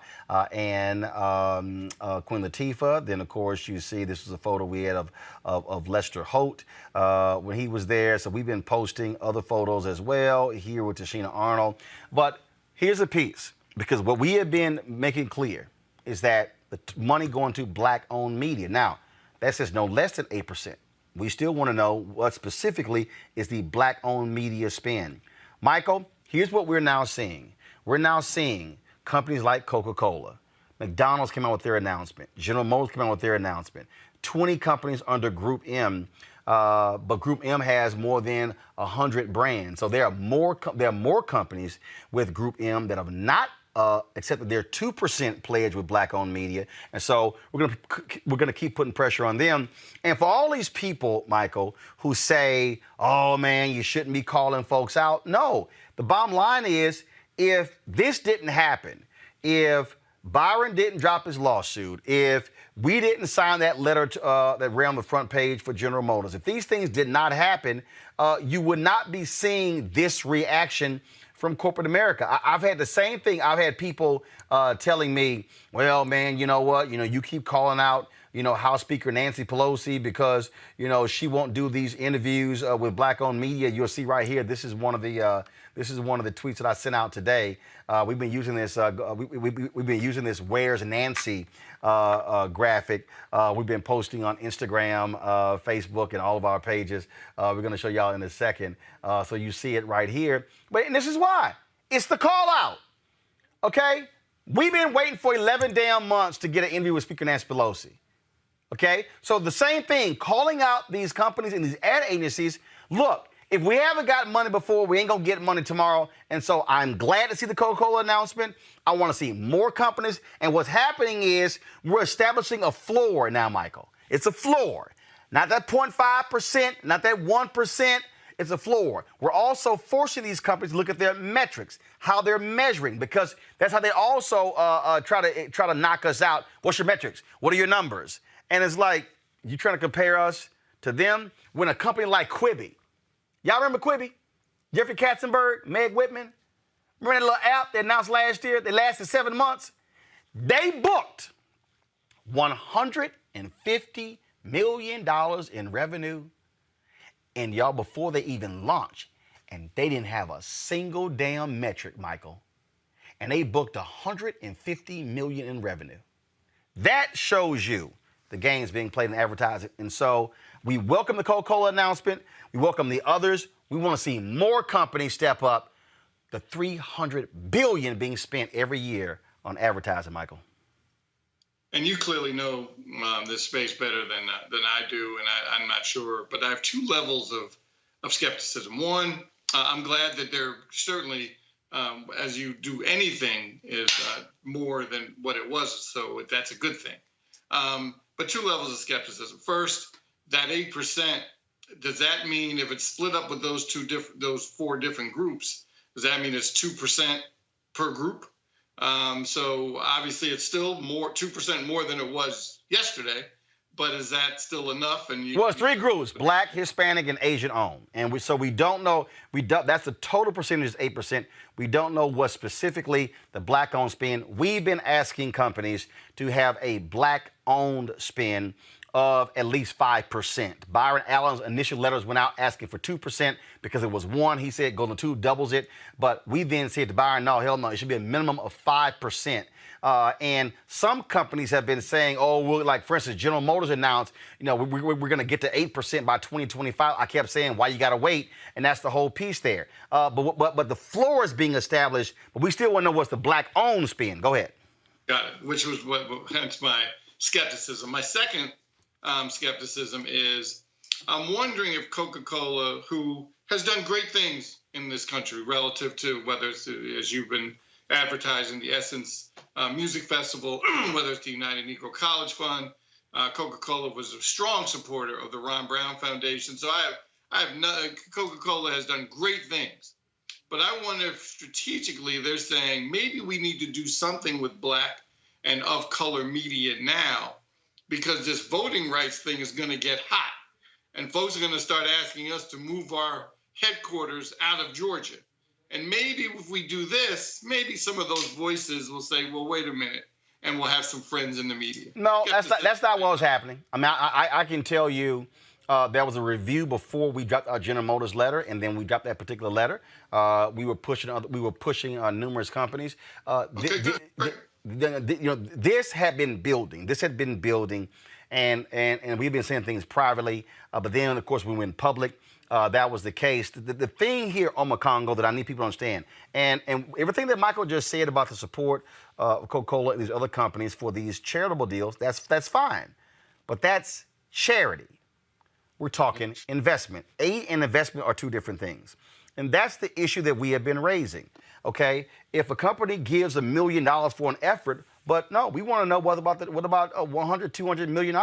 and Queen Latifah. Then of course you see this is a photo we had of Lester Holt when he was there. So we've been posting other photos as well here with Tashina Arnold. But here's a piece, because what we have been making clear is that the money going to black-owned media. Now, that says no less than 8%. We still want to know what specifically is the black-owned media spend. Michael, here's what we're now seeing. We're now seeing companies like Coca-Cola. McDonald's came out with their announcement. General Motors came out with their announcement. 20 companies under Group M, but Group M has more than 100 brands. So there are more companies with Group M that have not accepted their 2% pledge with black-owned media, and so we're gonna keep putting pressure on them. And for all these people, Michael, who say, "Oh man, you shouldn't be calling folks out," no. The bottom line is, if this didn't happen, if Byron didn't drop his lawsuit, if we didn't sign that letter that ran on the front page for General Motors, if these things did not happen, you would not be seeing this reaction from corporate America. I've had the same thing. I've had people telling me, well, man, you know what? You keep calling out, House Speaker Nancy Pelosi because, she won't do these interviews with black-owned media. You'll see right here. This is one of the tweets that I sent out today. We've been using this. We've been using this "Where's Nancy" graphic. We've been posting on Instagram, Facebook, and all of our pages. We're going to show y'all in a second. So you see it right here. And this is why. It's the call out. Okay? We've been waiting for 11 damn months to get an interview with Speaker Nancy Pelosi. Okay? So the same thing, calling out these companies and these ad agencies. Look, if we haven't gotten money before, we ain't going to get money tomorrow. And so I'm glad to see the Coca-Cola announcement. I want to see more companies. And what's happening is we're establishing a floor now, Michael. It's a floor. Not that 0.5%, not that 1%. It's a floor. We're also forcing these companies to look at their metrics, how they're measuring, because that's how they also try to knock us out. What's your metrics? What are your numbers? And it's like, you trying to compare us to them when a company like Quibi, y'all remember Quibi? Jeffrey Katzenberg, Meg Whitman? Remember that little app they announced last year? They lasted 7 months. They booked $150 million in revenue. And y'all, before they even launched, and they didn't have a single damn metric, Michael. And they booked $150 million in revenue. That shows you the game's being played in advertising. And so we welcome the Coca-Cola announcement. We welcome the others. We want to see more companies step up. The $300 billion being spent every year on advertising, Michael. And you clearly know this space better than I do, and I'm not sure. But I have two levels of skepticism. One, I'm glad that there certainly, as you do anything, is more than what it was. So that's a good thing. But two levels of skepticism. First, that 8%. Does that mean if it's split up with those four different groups, does that mean it's 2% per group? So obviously it's still 2% more than it was yesterday, but is that still enough? Well, it's three groups: Black, Hispanic, and Asian owned. And we don't know. That's the total percentage is 8%. We don't know what specifically the Black owned spend. We've been asking companies to have a Black owned spend of at least 5%. Byron Allen's initial letters went out asking for 2% because it was 1. He said going to 2 doubles it. But we then said to Byron, no, hell no, it should be a minimum of 5%. And some companies have been saying, oh, well, like, for instance, General Motors announced, we're going to get to 8% by 2025. I kept saying, why you got to wait? And that's the whole piece there. But the floor is being established, but we still want to know what's the black-owned spin. Go ahead. Got it, which was hence my skepticism. My second skepticism is I'm wondering if Coca-Cola, who has done great things in this country relative to whether it's, as you've been advertising, the Essence Music Festival, whether it's the United Negro College Fund, Coca-Cola was a strong supporter of the Ron Brown Foundation. So Coca-Cola has done great things. But I wonder if strategically they're saying maybe we need to do something with Black and of color media now, because this voting rights thing is going to get hot. And folks are going to start asking us to move our headquarters out of Georgia. And maybe if we do this, maybe some of those voices will say, well, wait a minute, and we'll have some friends in the media. No, that's not what was happening. I mean, I can tell you there was a review before we dropped our General Motors letter, and then we dropped that particular letter. We were pushing numerous companies. This had been building. This had been building, and we've been saying things privately. But then, of course, we went public. That was the case. The thing here on Congo that I need people to understand, and everything that Michael just said about the support of Coca-Cola and these other companies for these charitable deals, that's fine. But that's charity. We're talking investment. Aid and investment are two different things. And that's the issue that we have been raising, okay? If a company gives $1 million for an effort, but no, we want to know what about $100, $200 million?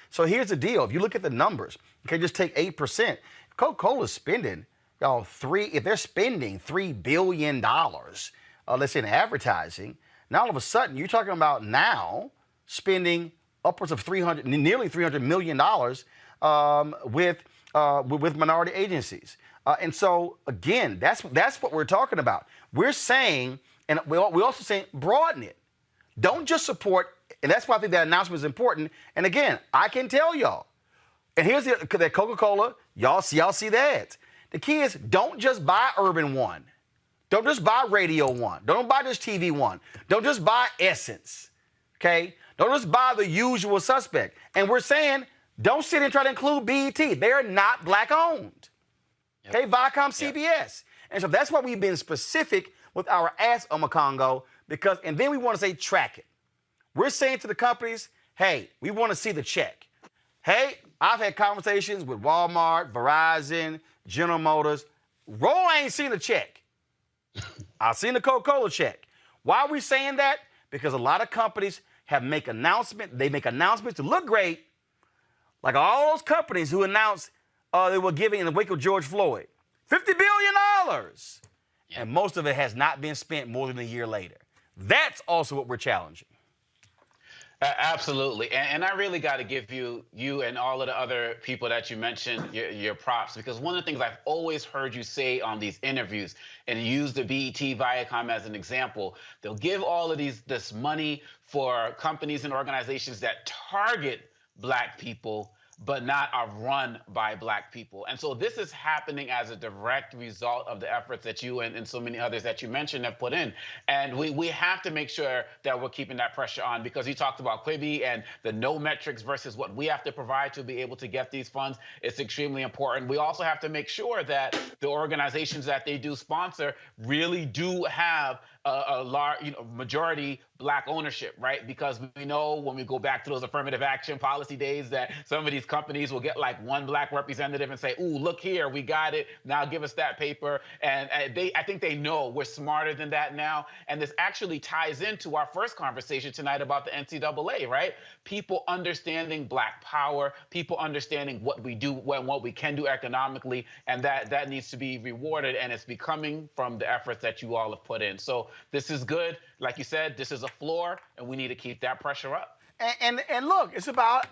So here's the deal. If you look at the numbers, okay, just take 8%. Coca-Cola's spending, if they're spending $3 billion, let's say in advertising, now all of a sudden you're talking about now spending upwards of nearly $300 million with minority agencies. And so, again, that's what we're talking about. We're saying, and we're also saying, broaden it. Don't just support, and that's why I think that announcement is important. And again, I can tell y'all, and here's that Coca-Cola, y'all see that. The key is, don't just buy Urban One. Don't just buy Radio One. Don't buy just TV One. Don't just buy Essence, okay? Don't just buy the usual suspect. And we're saying, don't sit and try to include BET. They are not Black-owned. Yep. Okay, Viacom, CBS. Yep. And so that's why we've been specific with our ask on Congo, and then we want to say track it. We're saying to the companies, hey, we want to see the check. Hey, I've had conversations with Walmart, Verizon, General Motors. Roland ain't seen the check. I've seen the Coca-Cola check. Why are we saying that? Because a lot of companies make announcements to look great, like all those companies who announced they were giving in the wake of George Floyd $50 billion. And most of it has not been spent more than a year later. That's also what we're challenging. Absolutely. And I really got to give you and all of the other people that you mentioned your props, because one of the things I've always heard you say on these interviews, and use the BET Viacom as an example, they'll give all of this money for companies and organizations that target Black people, but not are run by Black people. And so this is happening as a direct result of the efforts that you and so many others that you mentioned have put in. And we have to make sure that we're keeping that pressure on, because you talked about Quibi and the no metrics versus what we have to provide to be able to get these funds. It's extremely important. We also have to make sure that the organizations that they do sponsor really do have a large, majority Black ownership, right? Because we know when we go back to those affirmative action policy days that some of these companies will get like one Black representative and say, ooh, look here, we got it. Now give us that paper. And I think they know we're smarter than that now. And this actually ties into our first conversation tonight about the NCAA, right? People understanding Black power, people understanding what we do, what we can do economically, and that needs to be rewarded. And it's becoming from the efforts that you all have put in. So this is good. Like you said, this is a floor, and we need to keep that pressure up. And look, it's about,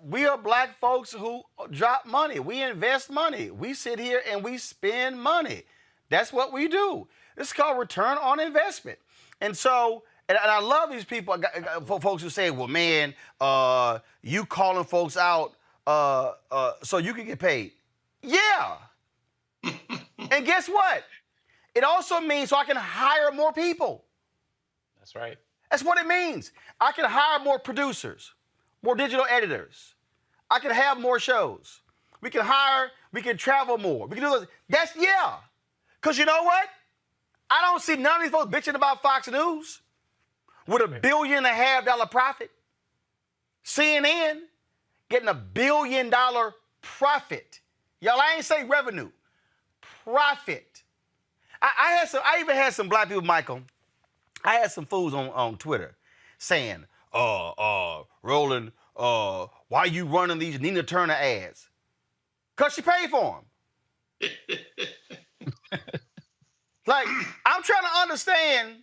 we are Black folks who drop money. We invest money. We sit here and we spend money. That's what we do. This is called return on investment. And so And I love these people, folks who say, well, man, you calling folks out so you can get paid. Yeah. And guess what? It also means so I can hire more people. That's right. That's what it means. I can hire more producers, more digital editors. I can have more shows. We can travel more. We can do this. That's, yeah. Because you know what? I don't see none of these folks bitching about Fox News with $1.5 billion profit. CNN getting $1 billion profit. Y'all, I ain't say revenue. Profit. I even had some black people, Michael. I had some fools on Twitter saying, Roland, why you running these Nina Turner ads? Because she paid for them. Like, I'm trying to understand,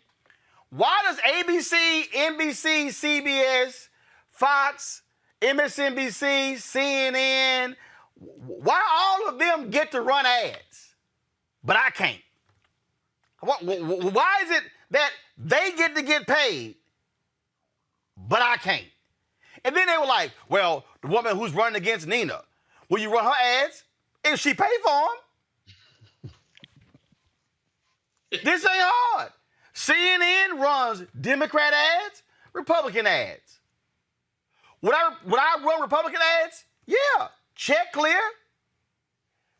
why does ABC, NBC, CBS, Fox, MSNBC, CNN, why all of them get to run ads, but I can't? Why is it that they get to get paid, but I can't? And then they were like, well, the woman who's running against Nina, will you run her ads if she pay for them? This ain't hard. CNN runs Democrat ads, Republican ads. Would I run Republican ads? Yeah. Check clear.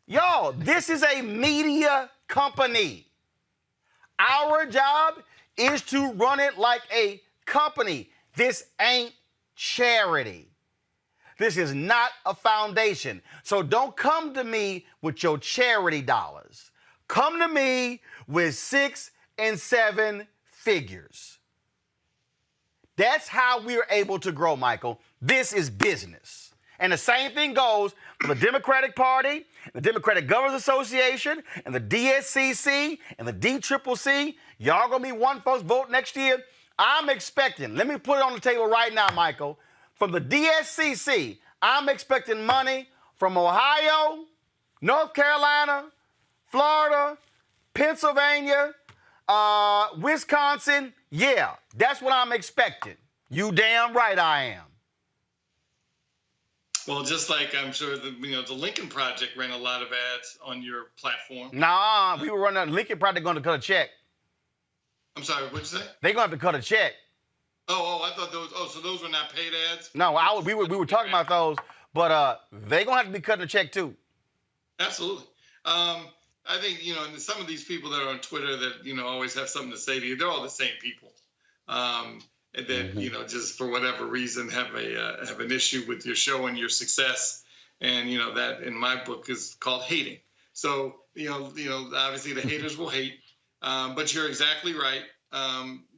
Y'all, this is a media company. Our job is to run it like a company. This ain't charity. This is not a foundation. So don't come to me with your charity dollars. Come to me with 6 and 7 figures. That's how we are able to grow, Michael. This is business. And the same thing goes for the Democratic Party, the Democratic Governors Association, and the DSCC, and the DCCC. Y'all gonna be one folks vote next year. I'm expecting, let me put it on the table right now, Michael. From the DSCC, I'm expecting money from Ohio, North Carolina, Florida, Pennsylvania, Wisconsin. Yeah, that's what I'm expecting. You damn right I am. Well, just like I'm sure the Lincoln Project ran a lot of ads on your platform. Nah, we were running. Lincoln Project going to cut a check. I'm sorry, what'd you say? They're going to have to cut a check. I thought those. Oh, so those were not paid ads? No, we were talking about those, but they're going to have to be cutting a check too. Absolutely. I think, and some of these people that are on Twitter that, always have something to say to you, they're all the same people. And then, just for whatever reason, have an issue with your show and your success. And, that in my book is called hating. So, obviously the haters will hate, but you're exactly right.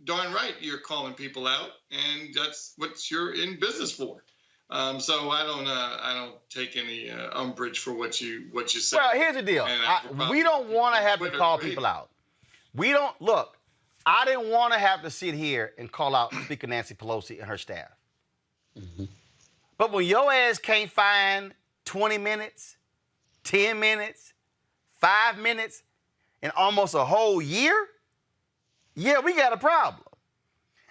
Darn right, you're calling people out, and that's what you're in business for. So I don't take any umbrage for what you say. Well, here's the deal. We don't want to have to call people out. We don't look. I didn't want to have to sit here and call out Speaker Nancy Pelosi and her staff. Mm-hmm. But when your ass can't find 20 minutes, 10 minutes, 5 minutes in almost a whole year, yeah, we got a problem.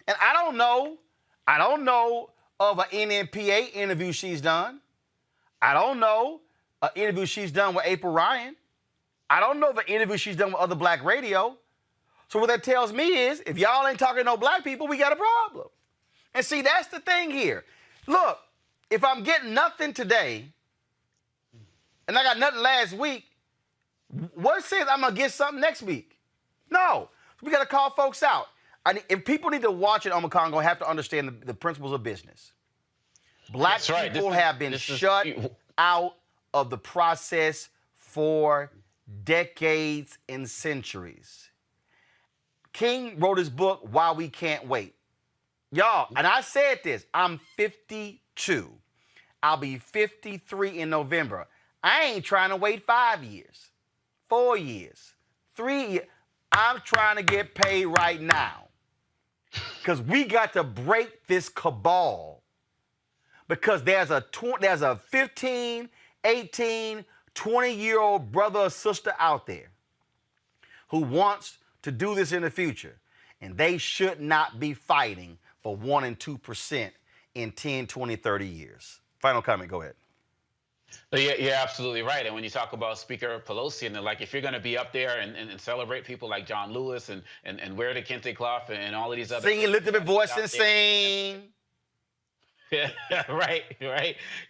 And I don't know of an NMPA interview she's done. I don't know an interview she's done with April Ryan. I don't know of an interview she's done with other black radio. So what that tells me is, if y'all ain't talking to no black people, we got a problem. And see, that's the thing here. Look, if I'm getting nothing today, and I got nothing last week, what says I'm going to get something next week? No. We got to call folks out. If people need to watch it, I'm going to have to understand the principles of business. Black people have been shut out of the process for decades and centuries. King wrote his book, Why We Can't Wait. Y'all, and I said this, I'm 52. I'll be 53 in November. I ain't trying to wait 5 years, 4 years, 3 years. I'm trying to get paid right now. Because we got to break this cabal. Because there's a 15, 18, 20-year-old brother or sister out there who wants to do this in the future. and they should not be fighting for 1% and 2% in 10, 20, 30 years. Final comment, go ahead. Yeah, you're absolutely right. And when you talk about Speaker Pelosi, and like, if you're going to be up there and celebrate people like John Lewis and wear the kente cloth and all of these other sing, lift up your voice and sing. Yeah, right.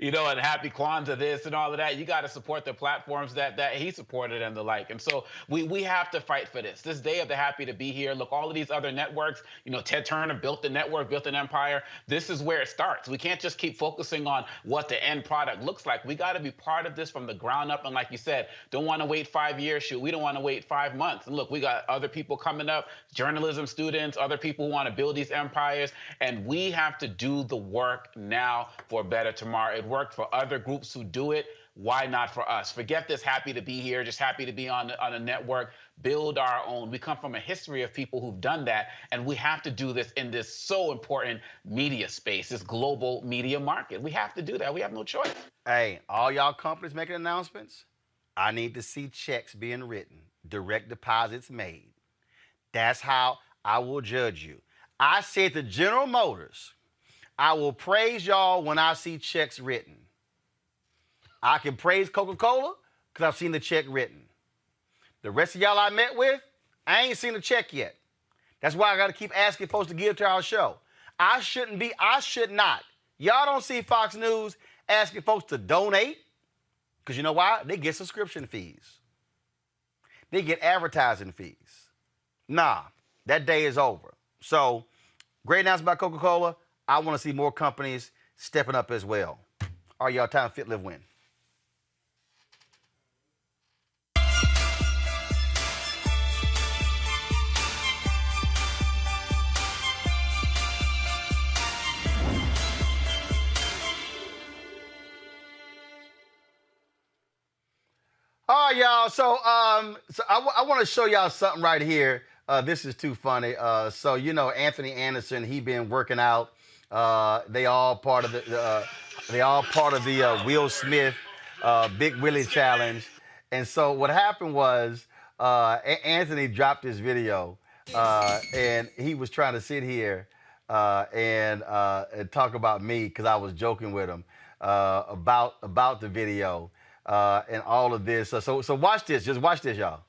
You know, and happy Kwanzaa this and all of that. You got to support the platforms that he supported and the like. And so we have to fight for this. This day of the happy to be here. Look, all of these other networks, you know, Ted Turner built the network, built an empire. This is where it starts. We can't just keep focusing on what the end product looks like. We got to be part of this from the ground up. And like you said, don't want to wait 5 years. Shoot, we don't want to wait 5 months. And look, we got other people coming up, journalism students, other people who want to build these empires. And we have to do the work now for a better tomorrow. It worked for other groups who do it. Why not for us? Forget this happy to be here, just happy to be on a network. Build our own. We come from a history of people who've done that, and we have to do this in this so important media space, this global media market. We have to do that. We have no choice. Hey, all y'all companies making announcements, I need to see checks being written, direct deposits made. That's how I will judge you. I said to General Motors, I will praise y'all when I see checks written. I can praise Coca-Cola because I've seen the check written. The rest of y'all I met with, I ain't seen a check yet. That's why I got to keep asking folks to give to our show. I should not. Y'all don't see Fox News asking folks to donate because you know why? They get subscription fees. They get advertising fees. Nah, that day is over. So, great announcement by Coca-Cola. I want to see more companies stepping up as well. All right, y'all, time fit, live, win. All right, y'all. So I want to show y'all something right here. This is too funny. So you know Anthony Anderson, he been working out. They all part of the Will Smith Big Willie Challenge. And so what happened was Anthony dropped this video and he was trying to sit here and talk about me because I was joking with him about the video and all of this. So watch this. Just watch this, y'all.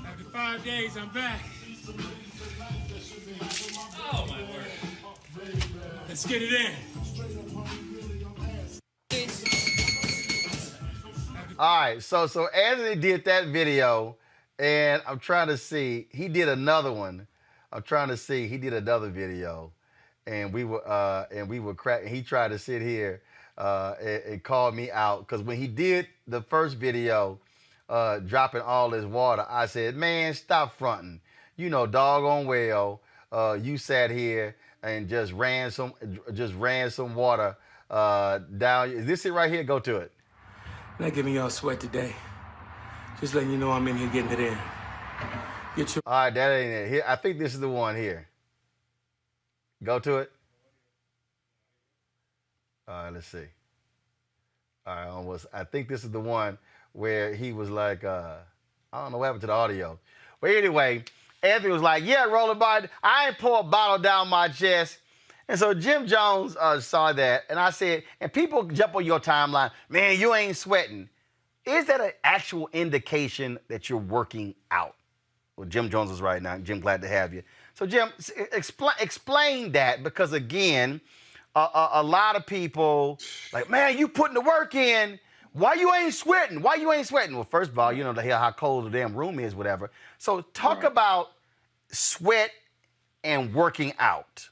After 5 days, I'm back. Oh, my word. Let's get it in. All right, so Anthony did that video, and I'm trying to see. He did another one. I'm trying to see. He did another video, and we were cracking. He tried to sit here and call me out because when he did the first video, dropping all this water, I said, "Man, stop fronting. You know, doggone well, you sat here and just ran some water down. Is this it right here? Go to it." Not giving y'all sweat today. Just letting you know I'm in here getting it in. All right, that ain't it. Here, I think this is the one here. Go to it. All right, let's see. All right, almost. I think this is the one where he was like, I don't know what happened to the audio. But anyway, Anthony was like, "Yeah, Roland Martin, I ain't pour a bottle down my chest." And so Jim Jones saw that, and I said, and people jump on your timeline, "Man, you ain't sweating." Is that an actual indication that you're working out? Well, Jim Jones is right now. Jim, glad to have you. So, Jim, explain that, because, again, a lot of people like, "Man, you putting the work in. Why you ain't sweating? Why you ain't sweating?" Well, first of all, you know how cold the damn room is, whatever. So talk about sweat and working out.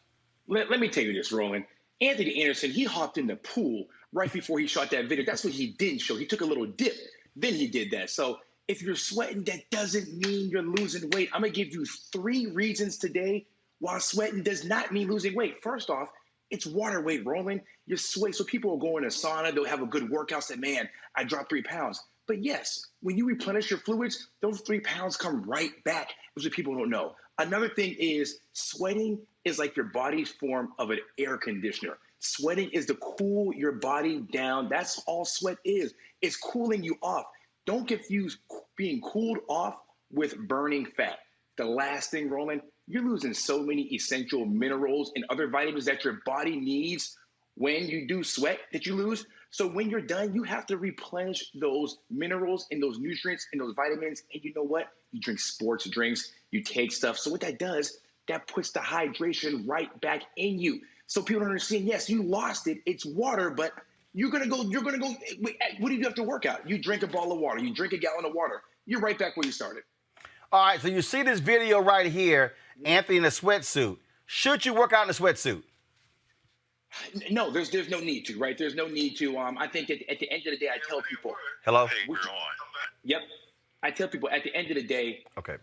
Let me tell you this, Roland. Anthony Anderson, he hopped in the pool right before he shot that video. That's what he didn't show. He took a little dip. Then he did that. So if you're sweating, that doesn't mean you're losing weight. I'm going to give you 3 reasons today why sweating does not mean losing weight. First off, it's water weight, Roland. You're sweating. So people will go in a sauna. They'll have a good workout. Say, "Man, I dropped 3 pounds." But yes, when you replenish your fluids, those 3 pounds come right back. That's what people don't know. Another thing is sweating is like your body's form of an air conditioner. Sweating is to cool your body down. That's all sweat is. It's cooling you off. Don't confuse being cooled off with burning fat. the last thing, Roland, you're losing so many essential minerals and other vitamins that your body needs when you do sweat that you lose. So when you're done, you have to replenish those minerals and those nutrients and those vitamins. And you know what? You drink sports drinks, you take stuff. So what that does, that puts the hydration right back in you. So people don't understand, yes, you lost it. It's water, but you're going to go, what do you do after workout? You drink a bottle of water. You drink a gallon of water. You're right back where you started. All right, so you see this video right here, Anthony in a sweatsuit. Should you work out in a sweatsuit? No, there's no need to, right? There's no need to. I think that at the end of the day, I tell people. Hello? Yep. I tell people at the end of the day, okay,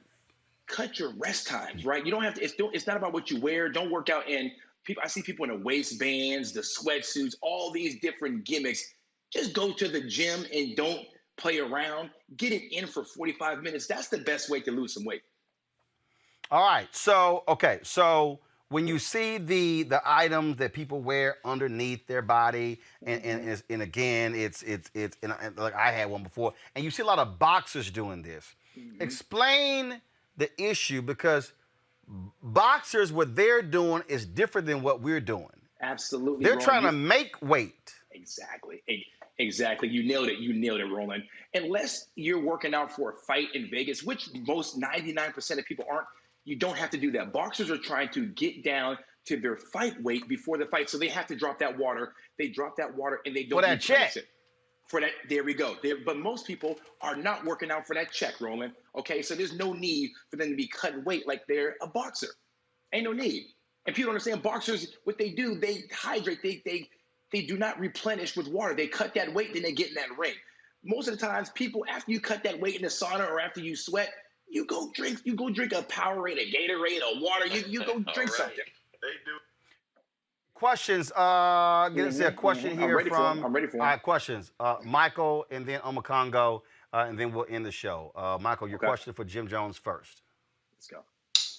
cut your rest times, right? You don't have to, it's not about what you wear. Don't work out in people. I see people in the waistbands, the sweatsuits, all these different gimmicks. Just go to the gym and don't play around. Get it in for 45 minutes. That's the best way to lose some weight. All right. So when you see the items that people wear underneath their body, and again, it's like I had one before, and you see a lot of boxers doing this. Mm-hmm. Explain the issue, because boxers, what they're doing is different than what we're doing. Absolutely. They're trying to make weight. Exactly. Exactly. You nailed it. You nailed it, Roland. Unless you're working out for a fight in Vegas, which most 99% of people aren't, you don't have to do that. Boxers are trying to get down to their fight weight before the fight, so they have to drop that water. They drop that water and they don't for that check. It. For that, there we go. But most people are not working out for that check, Roland. Okay, so there's no need for them to be cutting weight like they're a boxer. Ain't no need. And people don't understand, boxers, what they do, they hydrate. They do not replenish with water. They cut that weight, then they get in that ring. Most of the times, people, after you cut that weight in the sauna or after you sweat, you go drink a Powerade, a Gatorade, a water. You go drink something. They do. Questions. Get a question here from. I'm ready for them. All right, questions. Michael, and then Omakongo, and then we'll end the show. Michael, your question for Jim Jonez first. Let's go.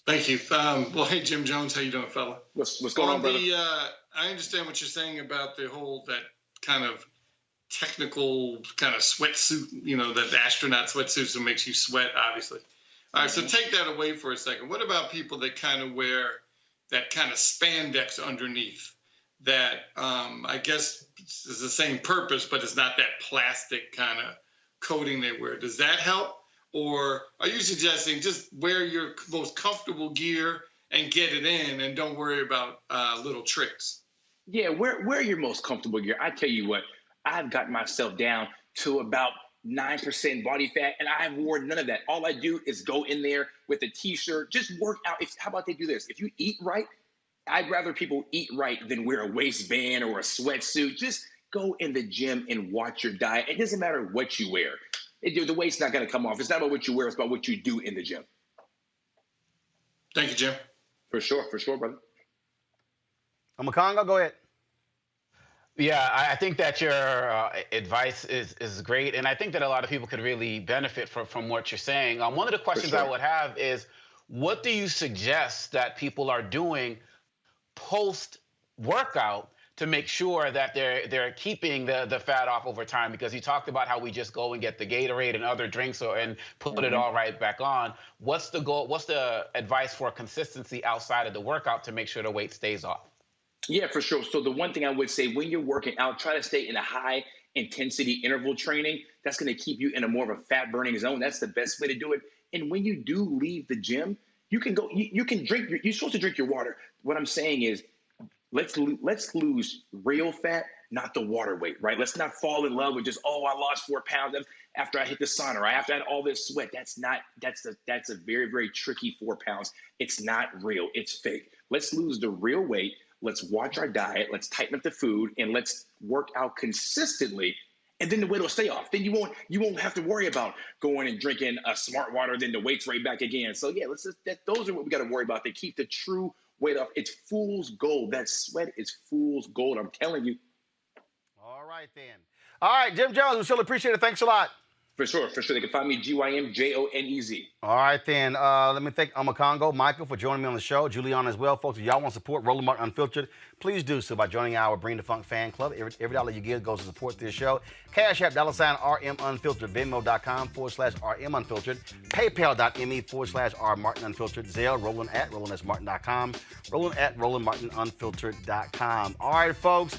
Thank you. Well, hey, Jim Jonez, how you doing, fella? What's going on, brother? I understand what you're saying about the whole, that kind of technical kind of sweatsuit, that astronaut sweatsuit that makes you sweat, obviously. All right, so take that away for a second. What about people that kind of wear that kind of spandex underneath that I guess is the same purpose, but it's not that plastic kind of coating they wear? Does that help? Or are you suggesting just wear your most comfortable gear and get it in and don't worry about little tricks? Yeah, wear your most comfortable gear. I tell you what, I've got myself down to about 9% body fat, and I wore none of that. All I do is go in there with a t-shirt, just work out. How about they do this? If you eat right, I'd rather people eat right than wear a waistband or a sweatsuit. Just go in the gym and watch your diet. It doesn't matter what you wear. The weight's not going to come off. It's not about what you wear. It's about what you do in the gym. Thank you, Jim. For sure, brother. Omakongo, go ahead. Yeah, I think that your advice is great, and I think that a lot of people could really benefit from what you're saying. One of the questions I would have is, what do you suggest that people are doing post-workout to make sure that they're keeping the fat off over time? Because you talked about how we just go and get the Gatorade and other drinks and put it all right back on. What's the goal? What's the advice for consistency outside of the workout to make sure the weight stays off? Yeah, for sure. So the one thing I would say, when you're working out, try to stay in a high intensity interval training. That's going to keep you in a more of a fat burning zone. That's the best way to do it. And when you do leave the gym, you can go, you can drink, you're supposed to drink your water. What I'm saying is, let's lose real fat, not the water weight, right? Let's not fall in love with just, I lost 4 pounds after I hit the sauna, or after I had all this sweat. That's a very, very tricky 4 pounds. It's not real. It's fake. Let's lose the real weight. Let's watch our diet. Let's tighten up the food, and let's work out consistently. And then the weight will stay off. Then you won't have to worry about going and drinking a smart water. Then the weight's right back again. So yeah, those are what we got to worry about. They keep the true weight off. It's fool's gold. That sweat is fool's gold. I'm telling you. All right then. All right, Jim Jonez, we still appreciate it. Thanks a lot. For sure. They can find me GYMJONEZ. All right, then. Let me thank Congo, Michael, for joining me on the show. Juliana as well. Folks, if y'all want to support Roland Martin Unfiltered, please do so by joining our Bring the Funk fan club. Every dollar you give goes to support this show. Cash App, $RM Unfiltered, Venmo.com/RM Unfiltered, PayPal.me/R Martin Unfiltered, Zelle, Roland at RolandSMartin.com, Roland at RolandMartinUnfiltered.com. All right, folks,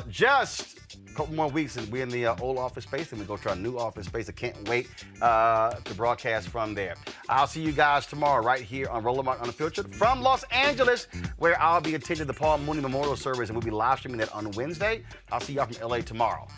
just a couple more weeks and we're in the old office space and we go to our new office space. I can't wait to broadcast from there. I'll see you guys tomorrow right here on Roland Martin Unfiltered from Los Angeles, where I'll be attending the Paul Mooney Memorial Service and we'll be live streaming that on Wednesday. I'll see y'all from LA tomorrow.